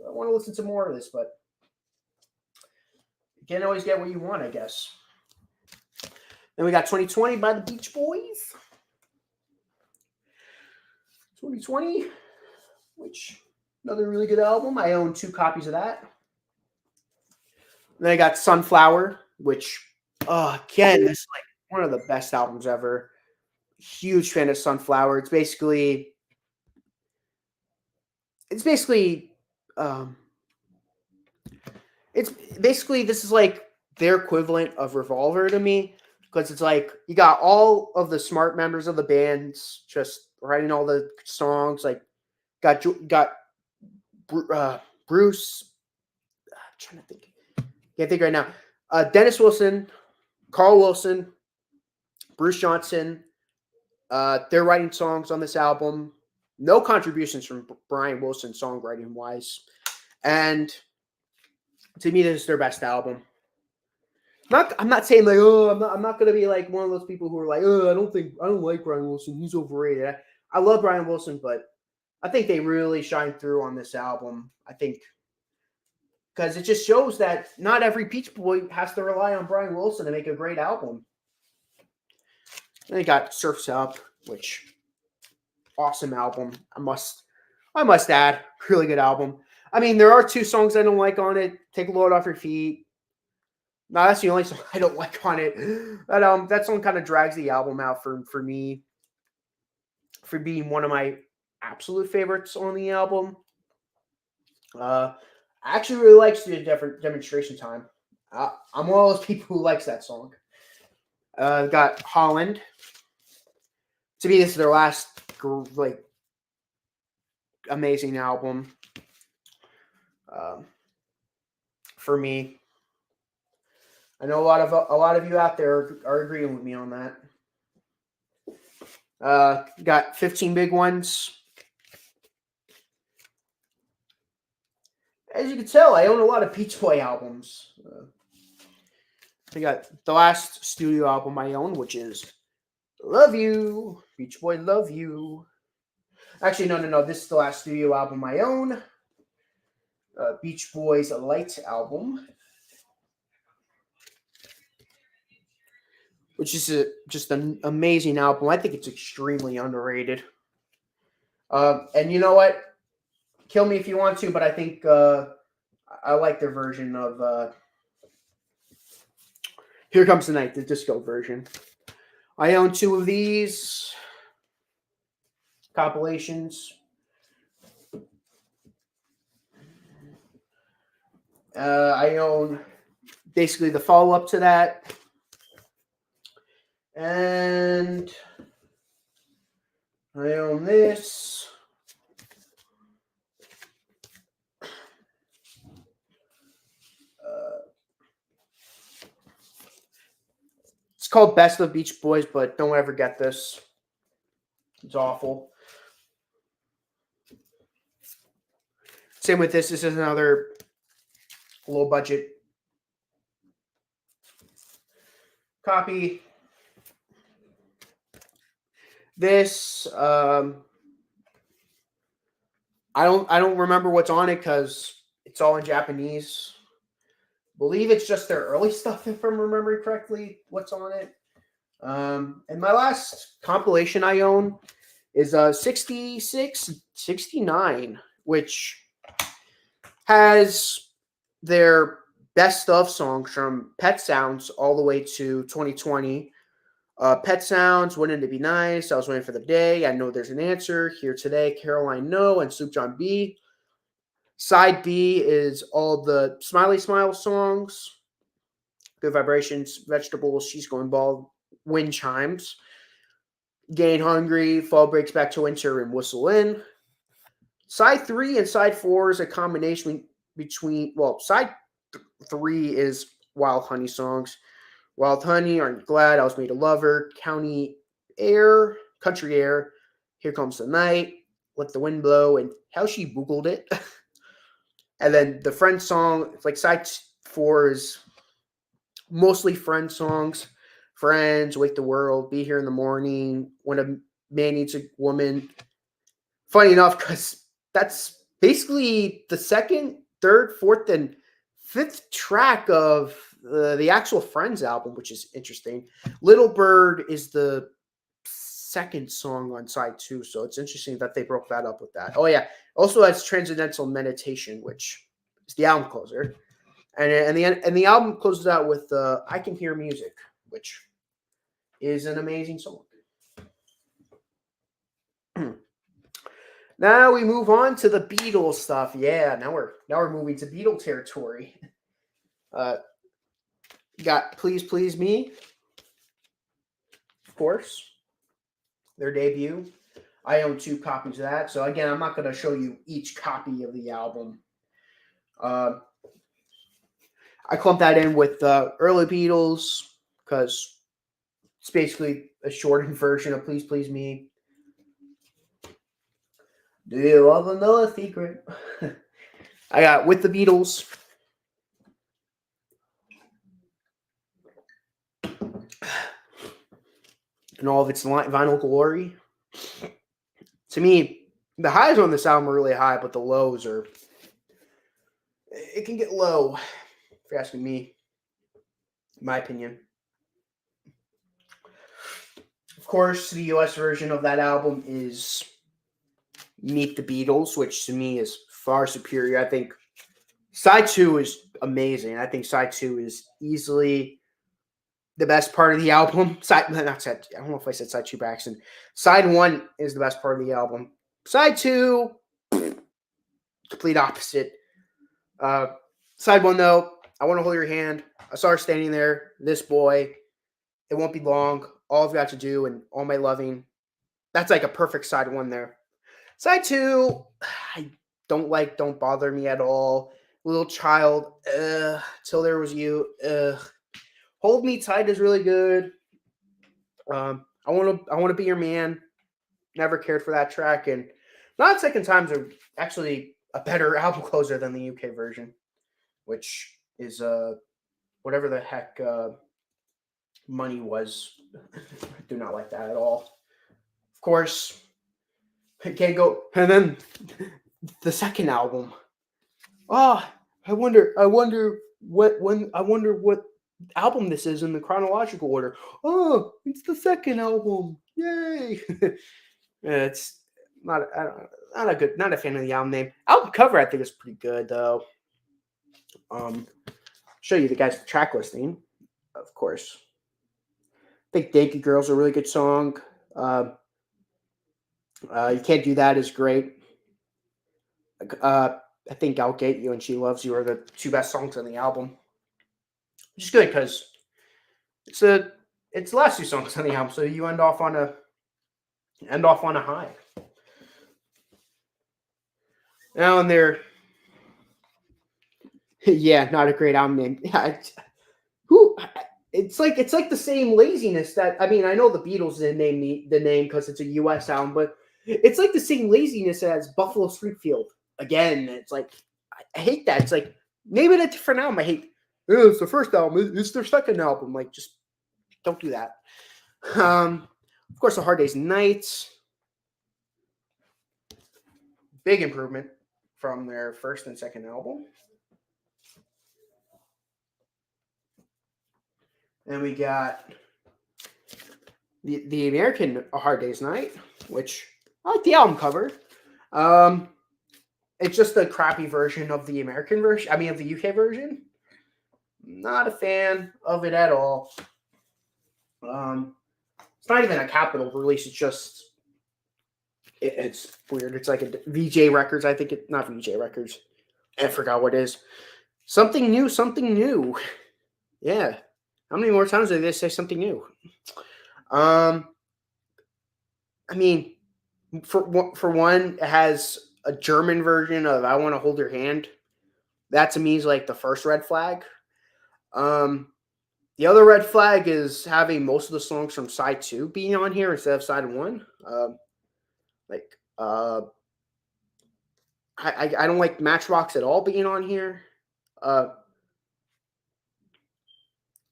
want to listen to more of this, but you can't always get what you want, I guess. Then we got 2020 by the Beach Boys. 2020, which another really good album. I own 2 copies of that. And then I got Sunflower, which again, this is like one of the best albums ever. Huge fan of Sunflower. It's basically this is like their equivalent of Revolver to me, because it's like you got all of the smart members of the bands just writing all the songs. Like got Bruce. I'm trying to think. Can't think right now. Dennis Wilson, Carl Wilson, Bruce Johnson. They're writing songs on this album. No contributions from Brian Wilson songwriting wise. And to me, this is their best album. I'm not saying like, I'm not gonna be like one of those people who are like, I don't like Brian Wilson, he's overrated. I love Brian Wilson, but I think they really shine through on this album. I think because it just shows that not every Beach Boy has to rely on Brian Wilson to make a great album. Then they got Surf's Up, which awesome album. I must add, really good album. I mean, there are 2 songs I don't like on it. Take a Load Off Your Feet. No, that's the only song I don't like on it. That song kind of drags the album out for me, for being one of my absolute favorites on the album. I actually really like Student Demonstration Time. I'm one of those people who likes that song. Got Holland. To me, this is their last like amazing album. For me, I know a lot of you out there are agreeing with me on that. Got 15 Big Ones. As you can tell, I own a lot of Beach Boy albums. I got the last studio album I own, which is Love You. Beach Boy, Love You. Actually, no. This is the last studio album I own. Beach Boys Light album. Which is just an amazing album. I think it's extremely underrated. And you know what? Kill me if you want to, but I think I like their version of Here Comes the Night, the disco version. I own 2 of these compilations. I own basically the follow-up to that. And I own this. It's called Best of Beach Boys, but don't ever get this. It's awful. Same with this. This is another low budget copy. This I don't remember what's on it because it's all in Japanese. Believe it's just their early stuff, if I'm remembering correctly, what's on it. And my last compilation I own is 69, which has their best of songs from Pet Sounds all the way to 2020. Pet Sounds, Wouldn't It Be Nice? I Was Waiting for the Day. I Know There's an Answer. Here Today, Caroline No, and Soup John B. Side B is all the Smiley Smile songs. Good Vibrations, Vegetables, She's Going Bald, Wind Chimes. Getting Hungry, Fall Breaks Back to Winter, and Whistle In. Side 3 and Side 4 is a combination between, Side 3 is Wild Honey songs. Wild Honey, Aren't You Glad, I Was Made a Lover, Country Air, Here Comes the Night, Let the Wind Blow, and How She Boogled It. And then the Friend song, like side 4 is mostly Friend songs. Friends, Wake the World, Be Here in the Morning, When a Man Needs a Woman. Funny enough, because that's basically the second, third, fourth, and fifth track of the actual Friends album, which is interesting. Little Bird is the second song on side 2, so it's interesting that they broke that up with that. Oh yeah, also has Transcendental Meditation, which is the album closer, and the album closes out with I Can Hear Music, which is an amazing song. Now we move on to the Beatles stuff. Yeah, now we're moving to Beatle territory. Got Please Please Me, of course, their debut. I own 2 copies of that. So again, I'm not going to show you each copy of the album. I clumped that in with early Beatles because it's basically a shortened version of Please Please Me. Do you want to know a secret? I got With the Beatles. And all of its vinyl glory. To me, the highs on this album are really high, but the lows are... It can get low, if you're asking me. In my opinion. Of course, the US version of that album is Meet the Beatles, which to me is far superior. I think side 2 is amazing. I think side 2 is easily the best part of the album. I don't know if I said side 2 by accident. Side 1 is the best part of the album. Side 2, complete opposite. Side one though, I want to hold your hand. I saw her standing there. This boy. It won't be long. All I've got to do and all my loving. That's like a perfect side one there. Side two, I don't like. Don't bother me at all. Little child. Till there was you. Hold me tight is really good. I want to. I want to be your man. Never cared for that track, and Not Second Times are actually a better album closer than the UK version, which is whatever the heck money was. I do not like that at all. Of course, it can't go. And then the second album. Oh, I wonder I wonder what album this is in the chronological order. Oh, it's the second album. Yay! It's not I don't, not a good, not a fan of the album name. Album cover I think is pretty good though. Show you the guys the track listing, of course. I think "Yankee Girl's a really good song. You Can't Do That is great. I think "I'll Get You" and "She Loves You" are the two best songs on the album, which is good because it's the last two songs on the album, so you end off on a high. Now and they're yeah, not a great album name. Yeah, who it's like the same laziness that I mean I know the Beatles didn't name the name because it's a U.S. album, but it's like the same laziness as Buffalo Springfield. Again, it's like I hate that. It's like name it a different album. I hate. Oh, it's the first album. It's their second album. Like just don't do that. Of course, the Hard Days and Nights. Big improvement from their first and second album. And we got the American A Hard Day's Night, which I like the album cover. It's just a crappy version of the American version. I mean, of the UK version. Not a fan of it at all. It's not even a Capitol release. It's just it's weird. It's like a VJ Records. I think it not VJ Records. I forgot what it is. Something new. Something new. Yeah. How many more times did they say something new? I mean, for one, it has a German version of "I Want to Hold Your Hand." That to me is like the first red flag. The other red flag is having most of the songs from side two being on here instead of side one. Like, I don't like Matchbox at all being on here.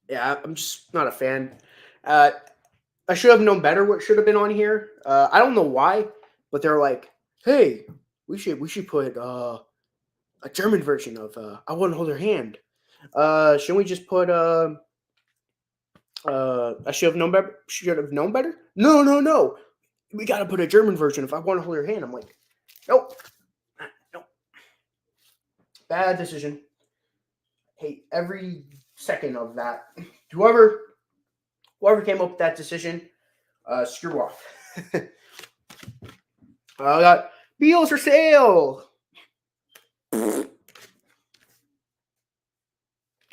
Yeah, I'm just not a fan. I should have known better what should have been on here. I don't know why, but they're like, hey, we should put a German version of "I Want to Hold Her Hand." Shouldn't we just put I should have known better? Should have known better? No, no, no. We got to put a German version of "I Want to Hold Your Hand." I'm like, nope, nope. Bad decision. Hate every second of that. Whoever came up with that decision, screw off. I got Beatles for sale.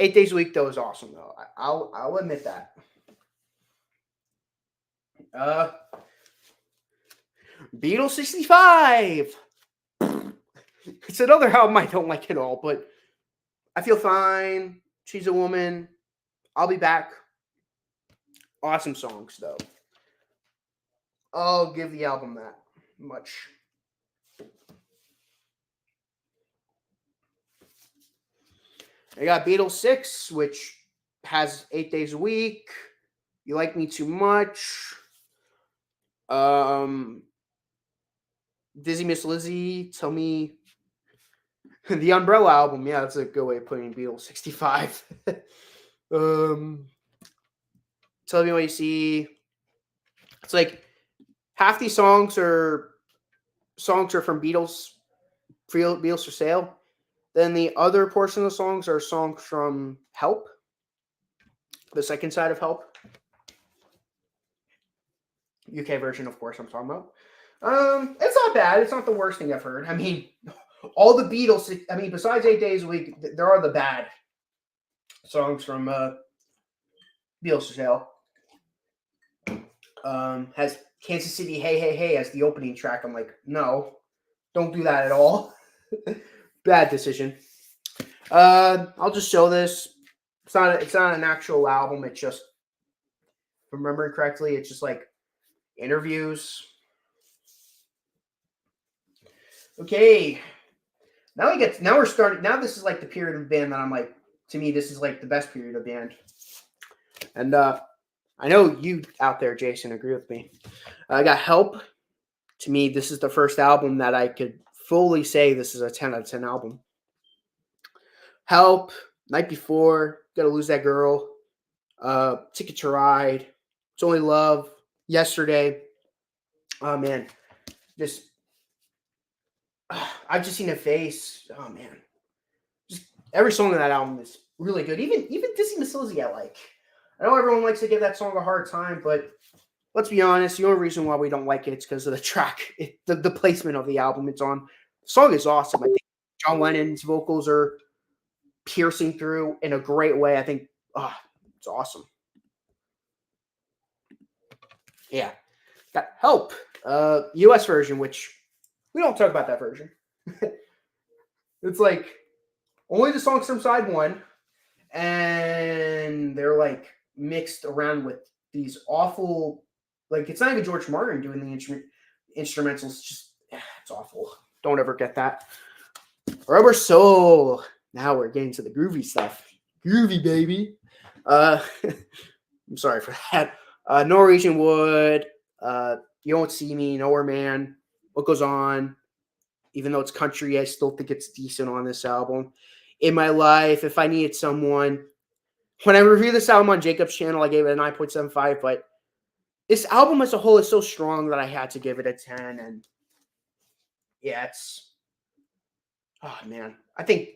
8 days a week though is awesome though. I'll admit that. Beatles 65. It's another album I don't like at all, but I feel fine. She's a Woman. I'll Be Back. Awesome songs though. I'll give the album that much. I got Beatles 6, which has 8 days a week. You Like Me Too Much. Dizzy Miss Lizzy, Tell Me. The Umbrella album, yeah, that's a good way of putting Beatles 65. Tell Me What You See. It's like half these songs are from Beatles for sale. Then the other portion of the songs are songs from Help, the second side of Help. UK version, of course, I'm talking about. It's not bad. It's not the worst thing I've heard. I mean, all the Beatles. I mean, besides 8 Days a Week, there are the bad songs from Beatles for Sale. Has Kansas City Hey Hey Hey as the opening track. I'm like, no, don't do that at all. Bad decision. I'll just show this. It's not an actual album. It's just, if I'm remembering correctly, it's just like interviews. Okay. Now we're starting. Now this is like the period of band that I'm like, to me, this is like the best period of band. And I know you out there, Jason, agree with me. I got Help. To me, this is the first album that I could fully say this is a 10 out of 10 album. Help, Night Before, Gotta Lose That Girl, Ticket to Ride, It's Only Love, Yesterday. Oh, man. I've just seen a face. Oh, man. Just every song on that album is really good. Even Dizzy Miss Lizzy I like. I know everyone likes to give that song a hard time, but let's be honest, the only reason why we don't like it's because of the track, the placement of the album it's on. The song is awesome. I think John Lennon's vocals are piercing through in a great way. I think, it's awesome. Yeah. Got Help, US version, which we don't talk about that version. It's like only the songs from side one, and they're like mixed around with these awful, like it's not even George Martin doing the instrumentals. It's just, it's awful. Don't ever get that. Rubber Soul. Now we're getting to the groovy stuff. Groovy, baby. I'm sorry for that. Norwegian Wood. You Don't See Me. Nowhere Man. What Goes On. Even though it's country, I still think it's decent on this album. In My Life. If I Needed Someone. When I reviewed this album on Jacob's channel, I gave it a 9.75, but this album as a whole is so strong that I had to give it a 10. And yeah, it's, oh man, I think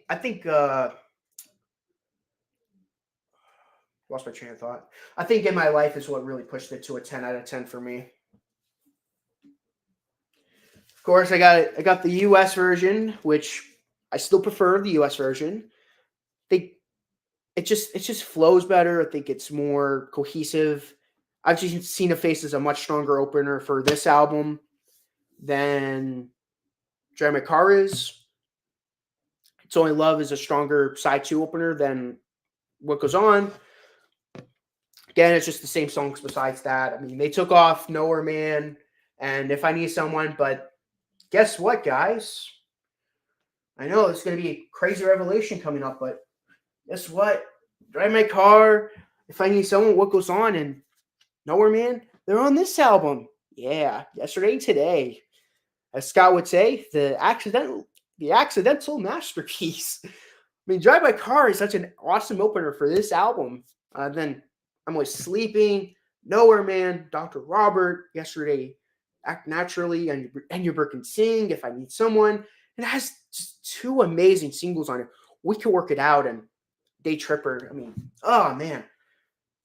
lost my train of thought. I think In My Life is what really pushed it to a 10 out of 10 for me. Of course, I got the US version, which I still prefer the US version. I think it just flows better. I think it's more cohesive. I've just seen a Face as a much stronger opener for this album than Drive My Car is. It's Only Love is a stronger side 2 opener than What Goes On. Again, it's just the same songs besides that. I mean, they took off Nowhere Man and If I Need Someone, but guess what, guys? I know it's going to be a crazy revelation coming up, but guess what? Drive My Car, If I Need Someone, What Goes On, and Nowhere Man, they're on this album. Yeah, Yesterday and Today. As Scott would say, the accidental masterpiece. I mean, Drive My Car is such an awesome opener for this album. Then I'm Always Sleeping, Nowhere Man, Dr. Robert, Yesterday, Act Naturally, and You Can Sing, If I Need Someone. It has just 2 amazing singles on it. We Can Work It Out and Day Tripper. I mean, oh man.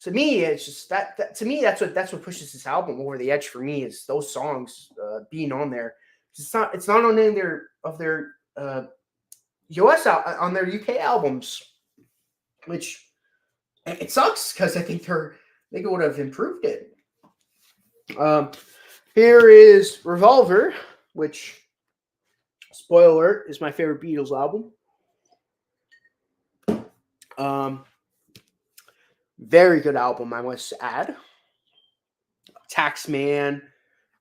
To me, it's just that to me, that's what pushes this album over the edge for me, is those songs being on there. It's not on any of their US on their UK albums, which it sucks because I think they would have improved it. Here is Revolver, which, spoiler alert, is my favorite Beatles album. Very good album, I must add. Taxman,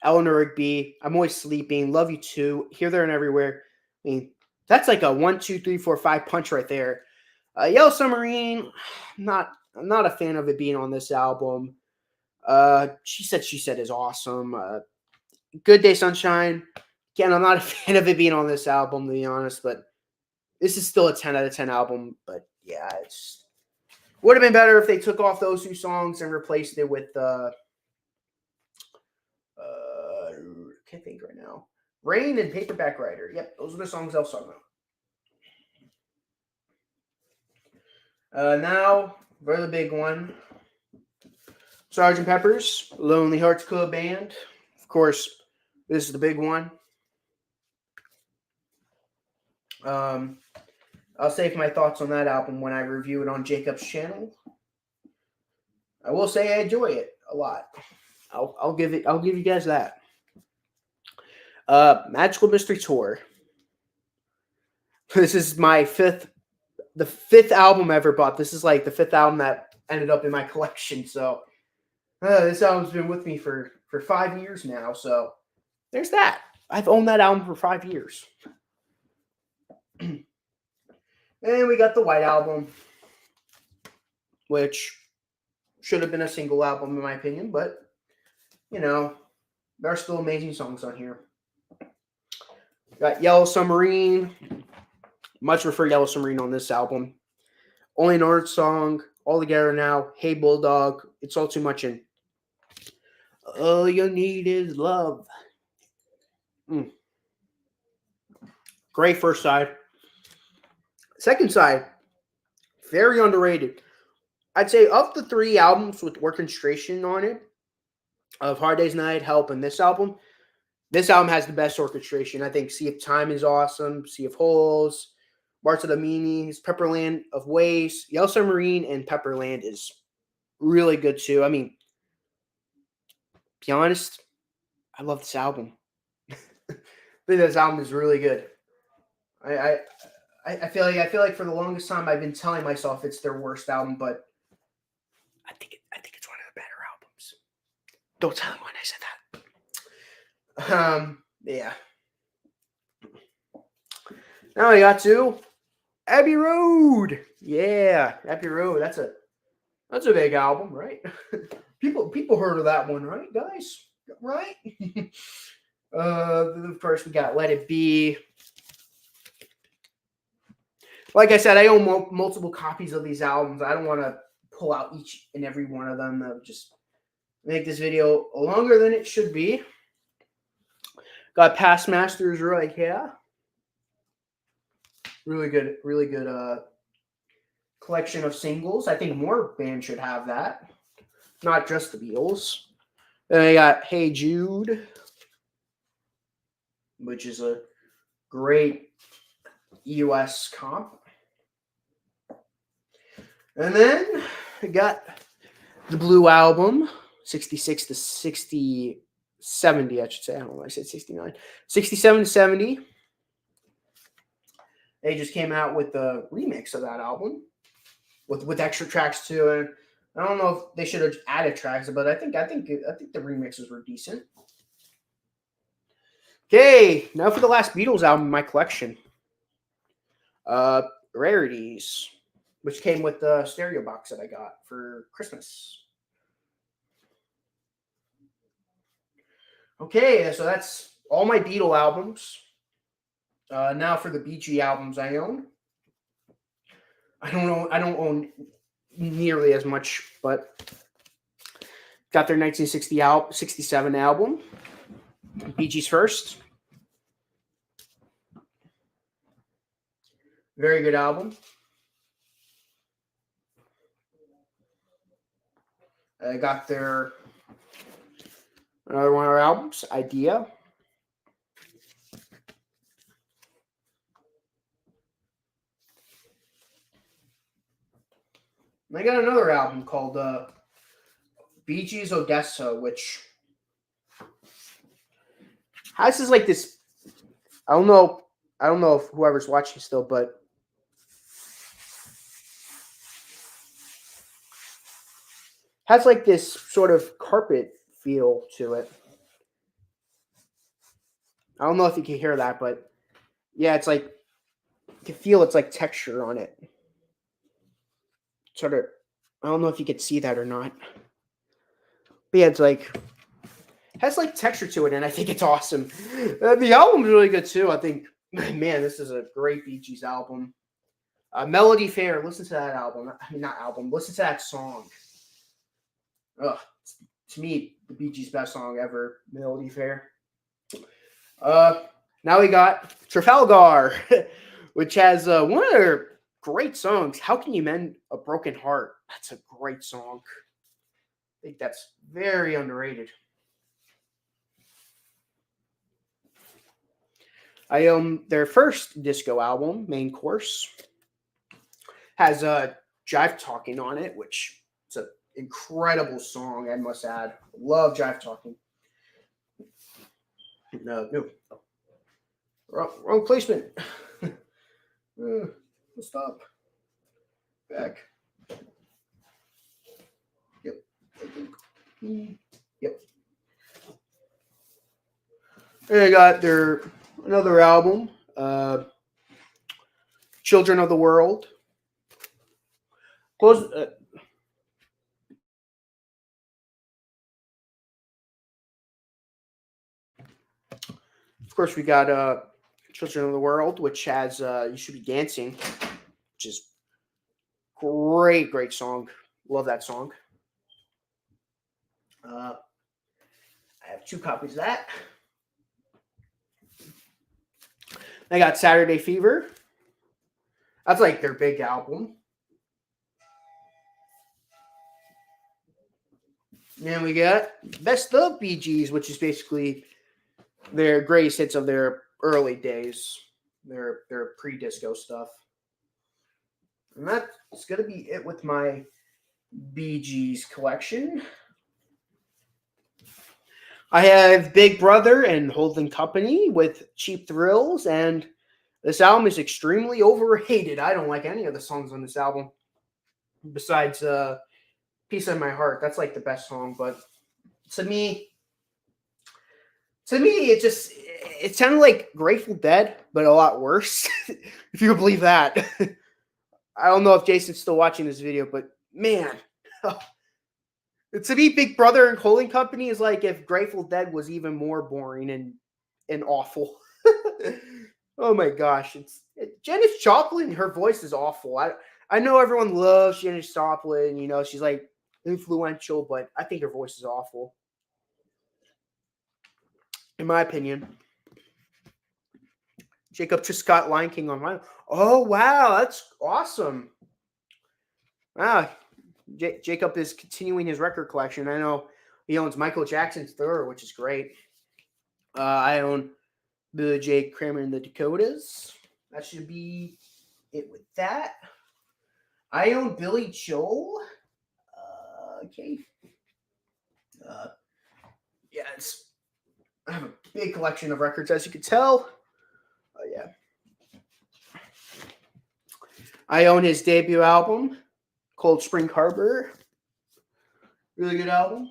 Eleanor Rigby, I'm Always Sleeping, Love You Too, Here, There, and Everywhere. I mean, that's like a 1, 2, 3, 4, 5 punch right there. Yellow Submarine, I'm not a fan of it being on this album. She Said is awesome. Good Day Sunshine. Again, I'm not a fan of it being on this album, to be honest, but this is still a 10 out of 10 album. But yeah, it's would have been better if they took off those 2 songs and replaced it with can't think right now. Rain and Paperback Writer. Yep, those are the songs I was talking about. Now for the big one. Sgt. Pepper's Lonely Hearts Club Band. Of course, this is the big one. I'll save my thoughts on that album when I review it on Jacob's channel. I will say I enjoy it a lot. I'll give you guys that. Magical Mystery Tour. This is the fifth album I ever bought. This is like the fifth album that ended up in my collection. So this album's been with me for 5 years now. So there's that. I've owned that album for 5 years. And we got the White Album, which should have been a single album in my opinion, but you know, there are still amazing songs on here. Got Yellow Submarine. Much prefer Yellow Submarine on this album. Only an Art song. All Together Now. Hey Bulldog. It's All Too Much, and All You Need Is Love. Great first side. Second side, very underrated. I'd say of the 3 albums with orchestration on it, of Hard Day's Night, Help, and this album has the best orchestration. I think Sea of Time is awesome. Sea of Holes, March of the Meanies, Pepperland of Waves, Yellow Submarine, and Pepperland is really good too. I mean, to be honest, I love this album. I think this album is really good. I feel like for the longest time I've been telling myself it's their worst album, but I think it's one of the better albums. Don't tell anyone I said that. Yeah. Now I got to Abbey Road. Yeah, Abbey Road. That's a big album, right? people heard of that one, right, guys? Right? First we got Let It Be. Like I said, I own multiple copies of these albums. I don't want to pull out each and every one of them. That would just make this video longer than it should be. Got Past Masters right here. Really good collection of singles. I think more bands should have that. Not just the Beatles. Then I got Hey Jude, which is a great US comp. And then I got the Blue Album, 66 to 70, I should say. I don't know why I said 69. 67 to 70. They just came out with the remix of that album with extra tracks too. And I don't know if they should have added tracks, but I think the remixes were decent. Okay, now for the last Beatles album in my collection. Rarities, which came with the stereo box that I got for Christmas. Okay, so that's all my Beatle albums. Now for the Bee Gees albums I own. I don't own nearly as much, but got their 1967 album, Bee Gees First. Very good album. I got another one of our albums, Idea. And I got another album called Bee Gees Odessa, which has this like this. I don't know if whoever's watching still, but has like this sort of carpet feel to it. I don't know if you can hear that, but yeah, it's like you can feel it's like texture on it. Sort of, I don't know if you could see that or not. But yeah, it's like has like texture to it, and I think it's awesome. The album's really good too. I think, man, this is a great Bee Gees album. Melody Fair, listen to that album. I mean, not album. Listen to that song. Ugh, to me, the Bee Gees' best song ever, Melody Fair. Now we got Trafalgar, which has one of their great songs. How Can You Mend a Broken Heart? That's a great song. I think that's very underrated. I own their first disco album, Main Course, has Jive Talking on it, which is an incredible song, I must add. Love Jive Talking. No, wrong placement. Stop. Back. Yep. Yep. They got their another album, Children of the World. Close. Of course, we got Children of the World, which has You Should Be Dancing, which is great song. Love that song. I have 2 copies of that. I got Saturday Fever. That's like their big album. And we got Best of Bee Gees, which is basically their greatest hits of their early days, their pre-disco stuff. And that's gonna be it with my Bee Gees collection. I have Big Brother and Holding Company with Cheap Thrills, and this album is extremely overrated. I don't like any of the songs on this album, besides Peace in My Heart. That's like the best song, but to me, it sounded like Grateful Dead, but a lot worse. If you can believe that. I don't know if Jason's still watching this video, but man, to me, Big Brother and Holding Company is like if Grateful Dead was even more boring and awful. Oh my gosh, Janis Joplin. Her voice is awful. I know everyone loves Janis Joplin. You know, she's like influential, but I think her voice is awful, in my opinion. Jacob just got Lion King on mine. Oh wow, that's awesome. Wow, Jacob is continuing his record collection. I know he owns Michael Jackson's Thriller, which is great. I own Billy J. Kramer and the Dakotas. That should be it with that. I own Billy Joel. Okay. Yeah, I have a big collection of records, as you can tell. Yeah. I own his debut album, Cold Spring Harbor. Really good album.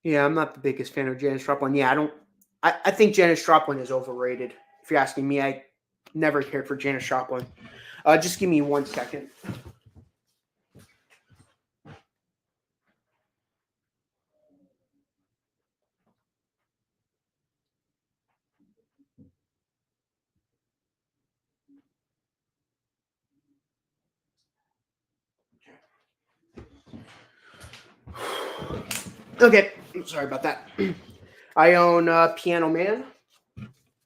Yeah, I'm not the biggest fan of Janis Joplin. Yeah, I think Janis Joplin is overrated. If you're asking me, I never cared for Janis Joplin. Just give me 1 second. Okay, sorry about that. I own Piano Man.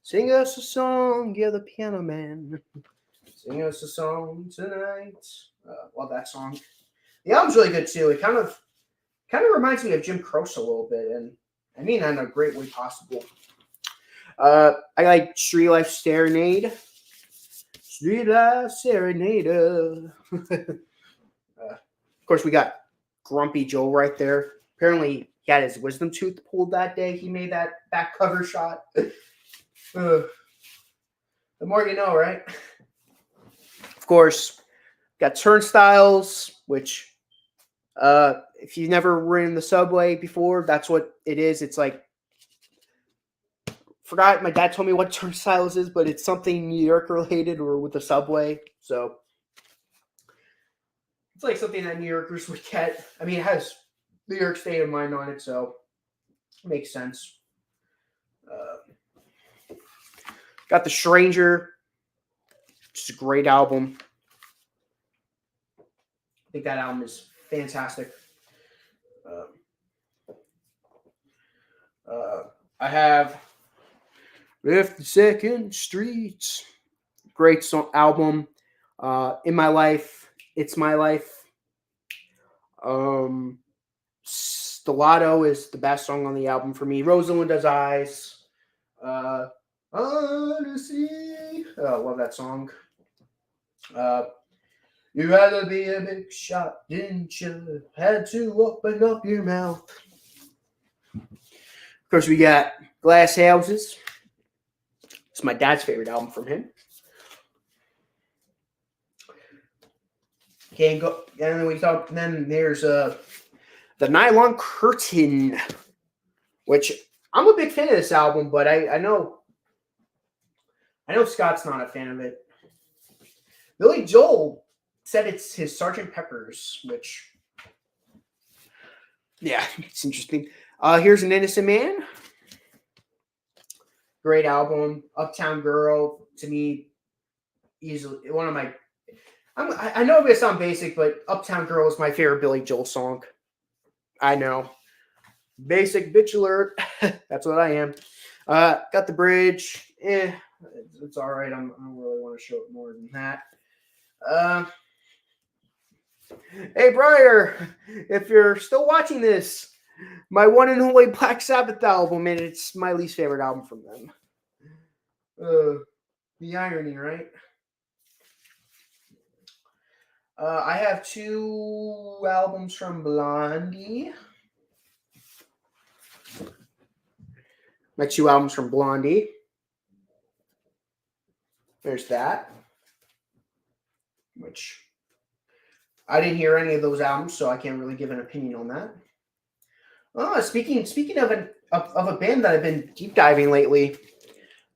Sing us a song, you're the piano man. Sing us a song tonight. Love that song. The album's really good too. It kind of reminds me of Jim Croce a little bit, and I mean that in a great way possible. I like Street Life Serenade. Street Life Serenade. Of course, we got Grumpy Joe right there. Apparently, he had his wisdom tooth pulled that day. He made that back cover shot. The more you know, right? Of course, got Turnstiles, which if you've never ridden the subway before, that's what it is. It's like, forgot, my dad told me what Turnstiles is, but it's something New York related or with the subway. So it's like something that New Yorkers would get. I mean, it has New York State of Mind on it, so it makes sense. Got The Stranger, which is a great album. I think that album is fantastic. I have 52nd Street, great song album. In My Life, It's My Life. Stellato is the best song on the album for me. Rosalinda's Eyes. Odyssey. Oh, love that song. You'd rather be a big shot, didn't you? Had to open up your mouth. Of course, we got Glass Houses. It's my dad's favorite album from him. Okay, go, and then we talk. Then there's the Nylon Curtain, which I'm a big fan of this album, but I know Scott's not a fan of it. Billy Joel said it's his Sgt. Pepper's, which, yeah, it's interesting. Here's An Innocent Man. Great album. Uptown Girl, to me, easily one of my. I know it may sound basic, but Uptown Girl is my favorite Billy Joel song. I know. Basic bitch alert. That's what I am. Got the bridge. It's all right. I don't really want to show it more than that. Hey, Briar, if you're still watching this, my one and only Black Sabbath album, and it's my least favorite album from them. The irony, right? I have 2 albums from Blondie. My 2 albums from Blondie. There's that. Which I didn't hear any of those albums, so I can't really give an opinion on that. Speaking of a band that I've been deep diving lately,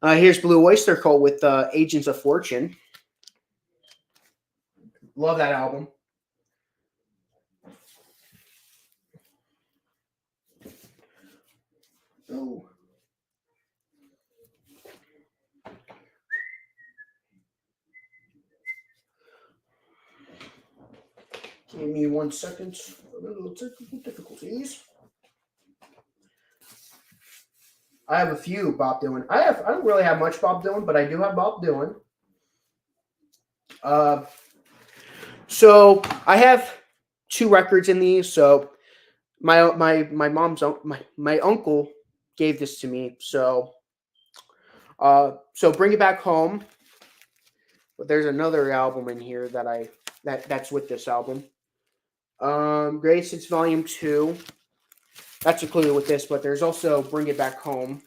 here's Blue Oyster Cult with Agents of Fortune. Love that album. Oh. Give me 1 second. A little technical difficulties. I have a few Bob Dylan. I don't really have much Bob Dylan, but I do have Bob Dylan. So I have 2 records in these. So my uncle gave this to me. So Bring It Back Home. But there's another album in here that's with this album. Greatest Hits Volume 2. That's included with this, but there's also Bring It Back Home.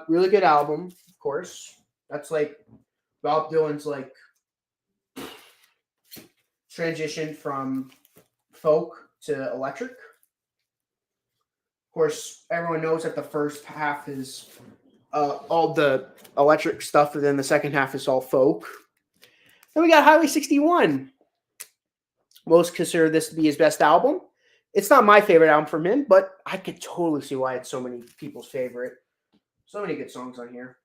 Really good album, of course. That's like Bob Dylan's like transition from folk to electric. Of course, everyone knows that the first half is all the electric stuff, and then the second half is all folk. Then we got Highway 61. Most consider this to be his best album. It's not my favorite album from him, but I could totally see why it's so many people's favorite. So many good songs on here.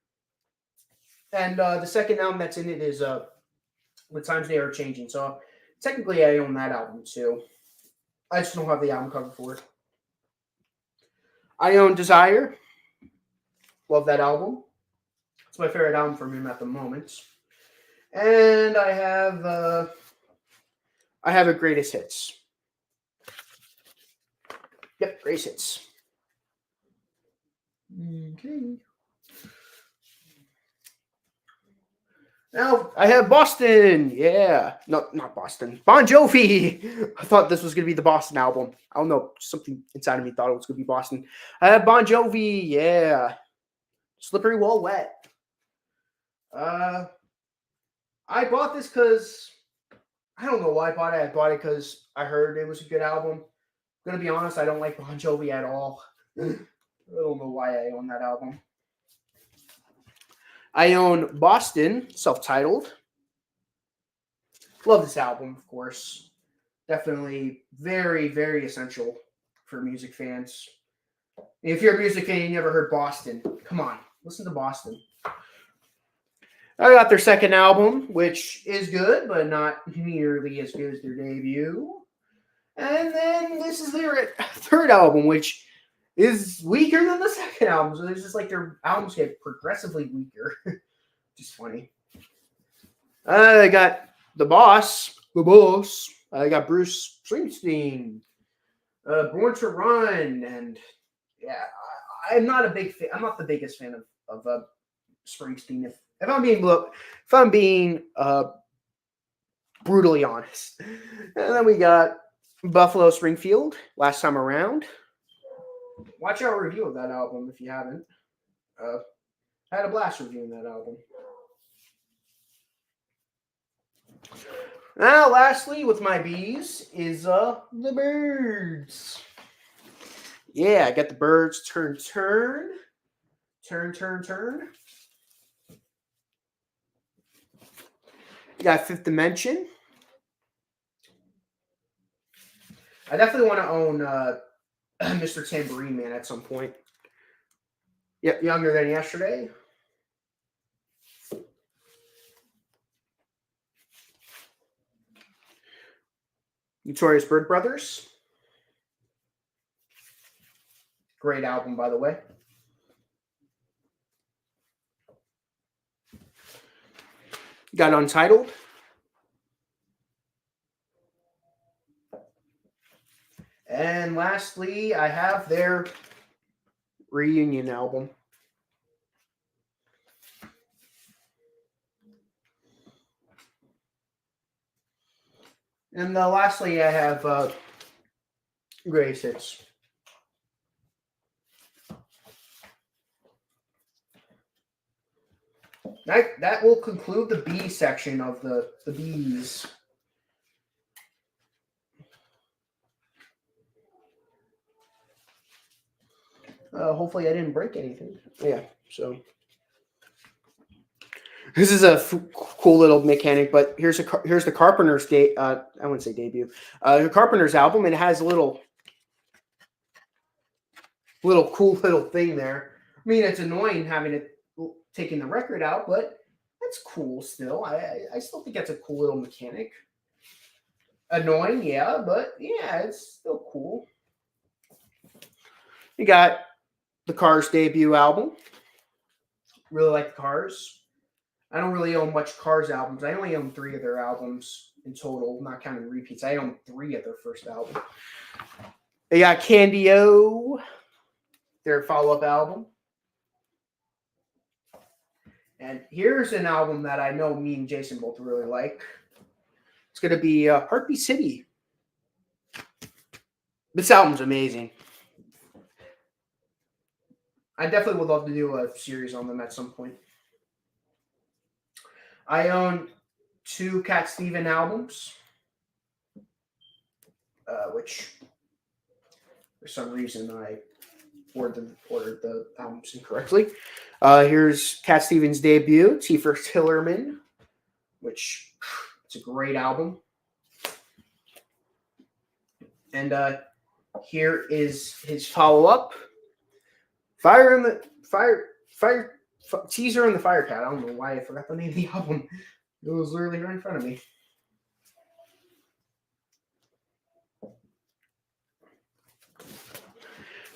And the second album that's in it is The Times They Are Changing. So technically I own that album too. I just don't have the album cover for it. I own Desire. Love that album. It's my favorite album from him at the moment. And I have a Greatest Hits. Yep, Greatest Hits. Okay. Now I have Boston. Yeah. No, not Boston. Bon Jovi. I thought this was going to be the Boston album. I don't know. Something inside of me thought it was going to be Boston. I have Bon Jovi. Yeah. Slippery Well Wet. I bought this because I don't know why I bought it. I bought it because I heard it was a good album. I'm going to be honest, I don't like Bon Jovi at all. I don't know why I own that album. I own Boston, self-titled. Love this album, of course. Definitely very, very essential for music fans. If you're a music fan and you never heard Boston, come on, listen to Boston. I got their second album, which is good, but not nearly as good as their debut. And then this is their third album, which is weaker than the second album. So there's just like their albums get progressively weaker. Just funny. I got The Boss. I got Bruce Springsteen, Born to Run, and yeah, I'm not a big fan. I'm not the biggest fan of Springsteen. If I'm being brutally honest. And then we got Buffalo Springfield, Last Time Around. Watch our review of that album if you haven't. I had a blast reviewing that album. Now, lastly, with my B's is the Birds. Yeah, I got the Birds. Turn. You got Fifth Dimension. I definitely want to own Mr. Tambourine Man at some point. Yep, Younger Than Yesterday. Notorious Bird Brothers. Great album, by the way. Got Untitled. And lastly, I have their reunion album. And lastly, I have Greatest Hits. That will conclude the B section of the B's. Hopefully I didn't break anything. Yeah, so this is a cool little mechanic, but here's the Carpenter's I wouldn't say debut. The Carpenter's album, and it has a little cool little thing there. I mean, it's annoying having it taking the record out, but that's cool still. I still think that's a cool little mechanic. Annoying, yeah, but yeah, it's still cool. You got the Cars debut album. Really like the Cars. I don't really own much Cars albums. I only own 3 of their albums in total, not counting repeats. I own 3 of their first album. They got Candy-O, their follow-up album. And here's an album that I know me and Jason both really like. It's going to be Heartbeat City. This album's amazing. I definitely would love to do a series on them at some point. I own 2 Cat Stevens albums, which for some reason I ordered the albums incorrectly. Here's Cat Stevens' debut, T for Tillerman, which it's a great album. And here is his follow-up, Teaser in the Fire Cat. I don't know why I forgot the name of the album. It was literally right in front of me.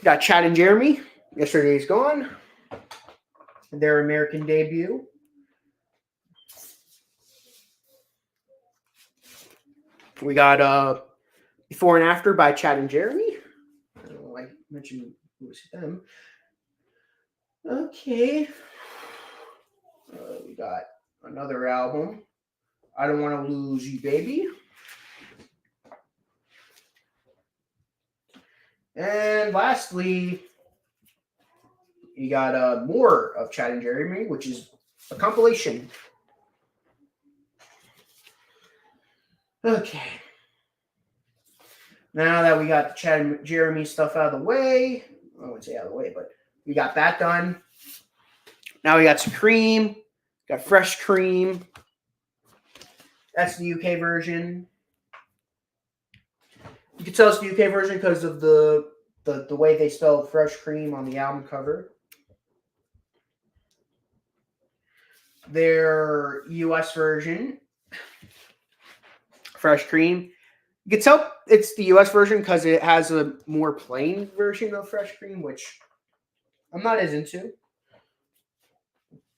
Got Chad and Jeremy, Yesterday's Gone, their American debut. We got Before and After by Chad and Jeremy. I don't know, I mentioned who was them. Okay. We got another album, I Don't Want to Lose You, Baby. And lastly, you got more of Chad and Jeremy, which is a compilation. Okay. Now that we got the Chad and Jeremy stuff out of the way, I wouldn't say out of the way, but we got that done. Now we got some cream, got fresh cream. That's the UK version. You can tell it's the UK version because of the way they spelled fresh cream on the album cover. Their US version, fresh cream. You can tell it's the US version because it has a more plain version of fresh cream, which I'm not as into.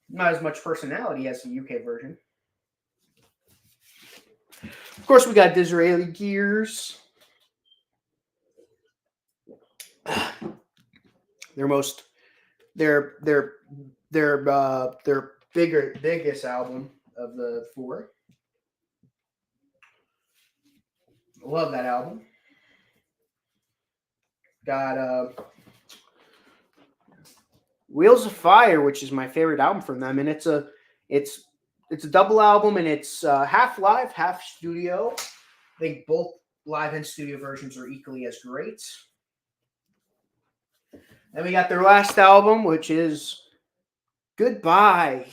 Not as much personality as the UK version. course, we got Disraeli Gears. Their biggest album of the four. Love that album. Got Wheels of Fire, which is my favorite album from them, and it's a double album, and it's half live, half studio. I think both live and studio versions are equally as great. Then we got their last album, which is Goodbye.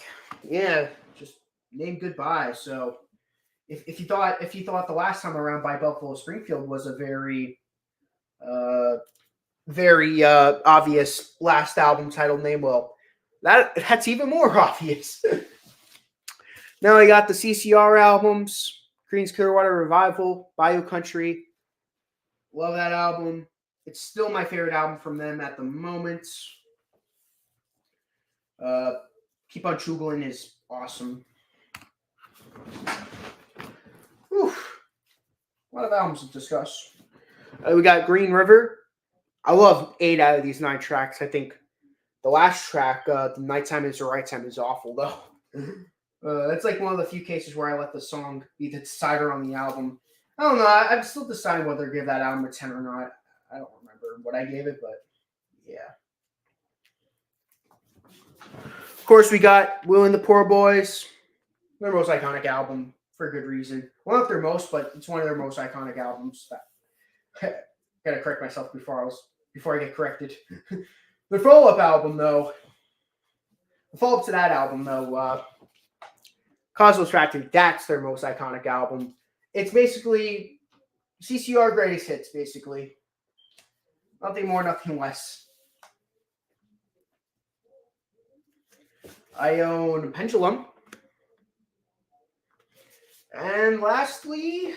Yeah, just named Goodbye. So if you thought the last time around by Buffalo Springfield was a very obvious last album title name, well, that's even more obvious. Now I got the CCR albums, Creedence Clearwater Revival, Bayou Country. Love that album. It's still my favorite album from them at the moment. Keep on Chugling is awesome. Whew. A lot of albums to discuss. We got Green River. I love 8 out of these 9 tracks. I think the last track, The Nighttime is the Right Time, is awful, though. That's like one of the few cases where I let the song be the decider on the album. I don't know. I'm still deciding whether to give that album a 10 or not. I don't remember what I gave it, but yeah. Of course, we got Will and the Poor Boys. Their most iconic album for a good reason. Well, not their most, but it's one of their most iconic albums. Gotta correct myself before I get corrected. The follow-up album, though. The follow-up to that album, though, Cosmos Factory, that's their most iconic album. It's basically CCR greatest hits, basically. Nothing more, nothing less. I own Pendulum. And lastly,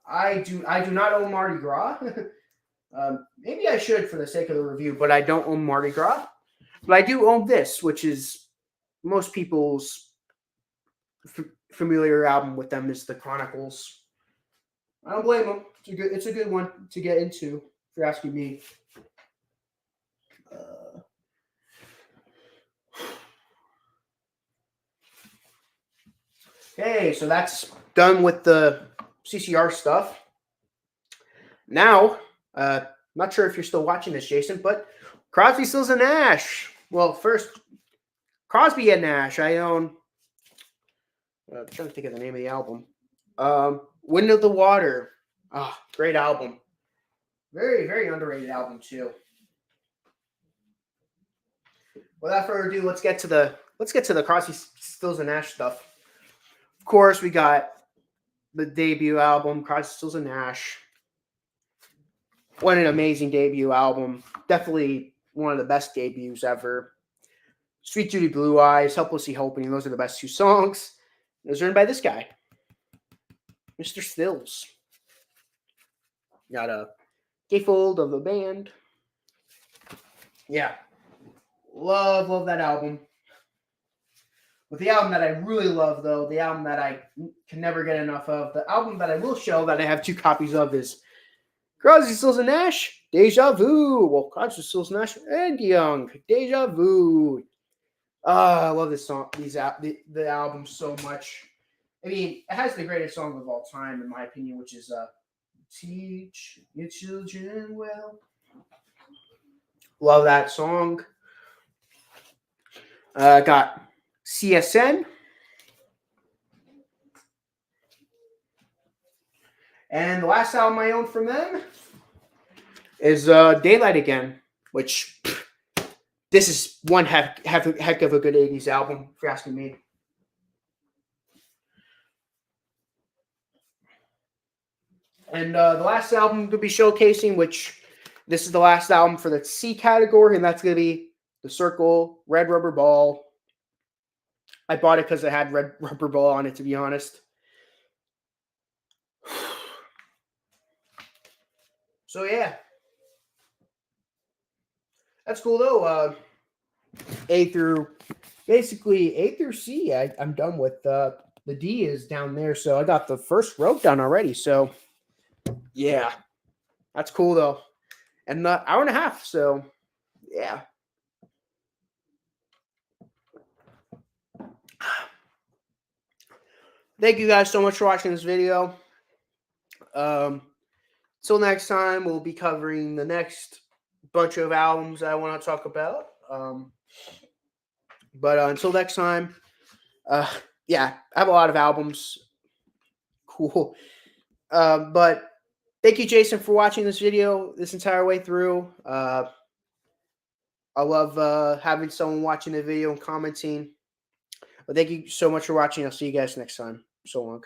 I do not own Mardi Gras. Maybe I should for the sake of the review, but I don't own Mardi Gras. But I do own this, which is most people's familiar album with them is The Chronicles. I don't blame them. It's a good one to get into, if you're asking me. Okay, so that's done with the CCR stuff. Now, not sure if you're still watching this, Jason, but Crosby, Stills, and Nash. Well, first, Crosby and Nash. I own. I'm trying to think of the name of the album. Wind of the Water. Great album. Very, very underrated album too. Without further ado, let's get to the Crosby, Stills, and Nash stuff. Of course, we got the debut album, Crosby, Stills, and Nash. What an amazing debut album. Definitely one of the best debuts ever. Sweet Judy Blue Eyes, Helplessly Hoping. Those are the best 2 songs. It was written by this guy, Mr. Stills. Got a gatefold of the band. Yeah. Love that album. But the album that I really love, though, the album that I can never get enough of, the album that I will show that I have 2 copies of is Crosby, Stills, and Nash, Deja Vu. Well, Crosby, Stills, Nash, and Young, Deja Vu. I love this song, the album so much. I mean, it has the greatest song of all time, in my opinion, which is Teach Your Children Well. Love that song. Got CSN. And the last album I own from them is Daylight Again, which this is one heck of a good 80s album, if you're asking me. And the last album to be showcasing, which this is the last album for the C category, and that's going to be the Cyrkle Red Rubber Ball. I bought it because it had Red Rubber Ball on it, to be honest. So, yeah. That's cool, though. A through C, I'm done with The D is down there, so I got the first rope done already. So yeah, that's cool though. And an hour and a half, so yeah. Thank you guys so much for watching this video. Till next time, we'll be covering the next bunch of albums I want to talk about. But until next time, yeah, I have a lot of albums. Cool. But thank you, Jason, for watching this video this entire way through. I love having someone watching the video and commenting. But thank you so much for watching. I'll see you guys next time. So long.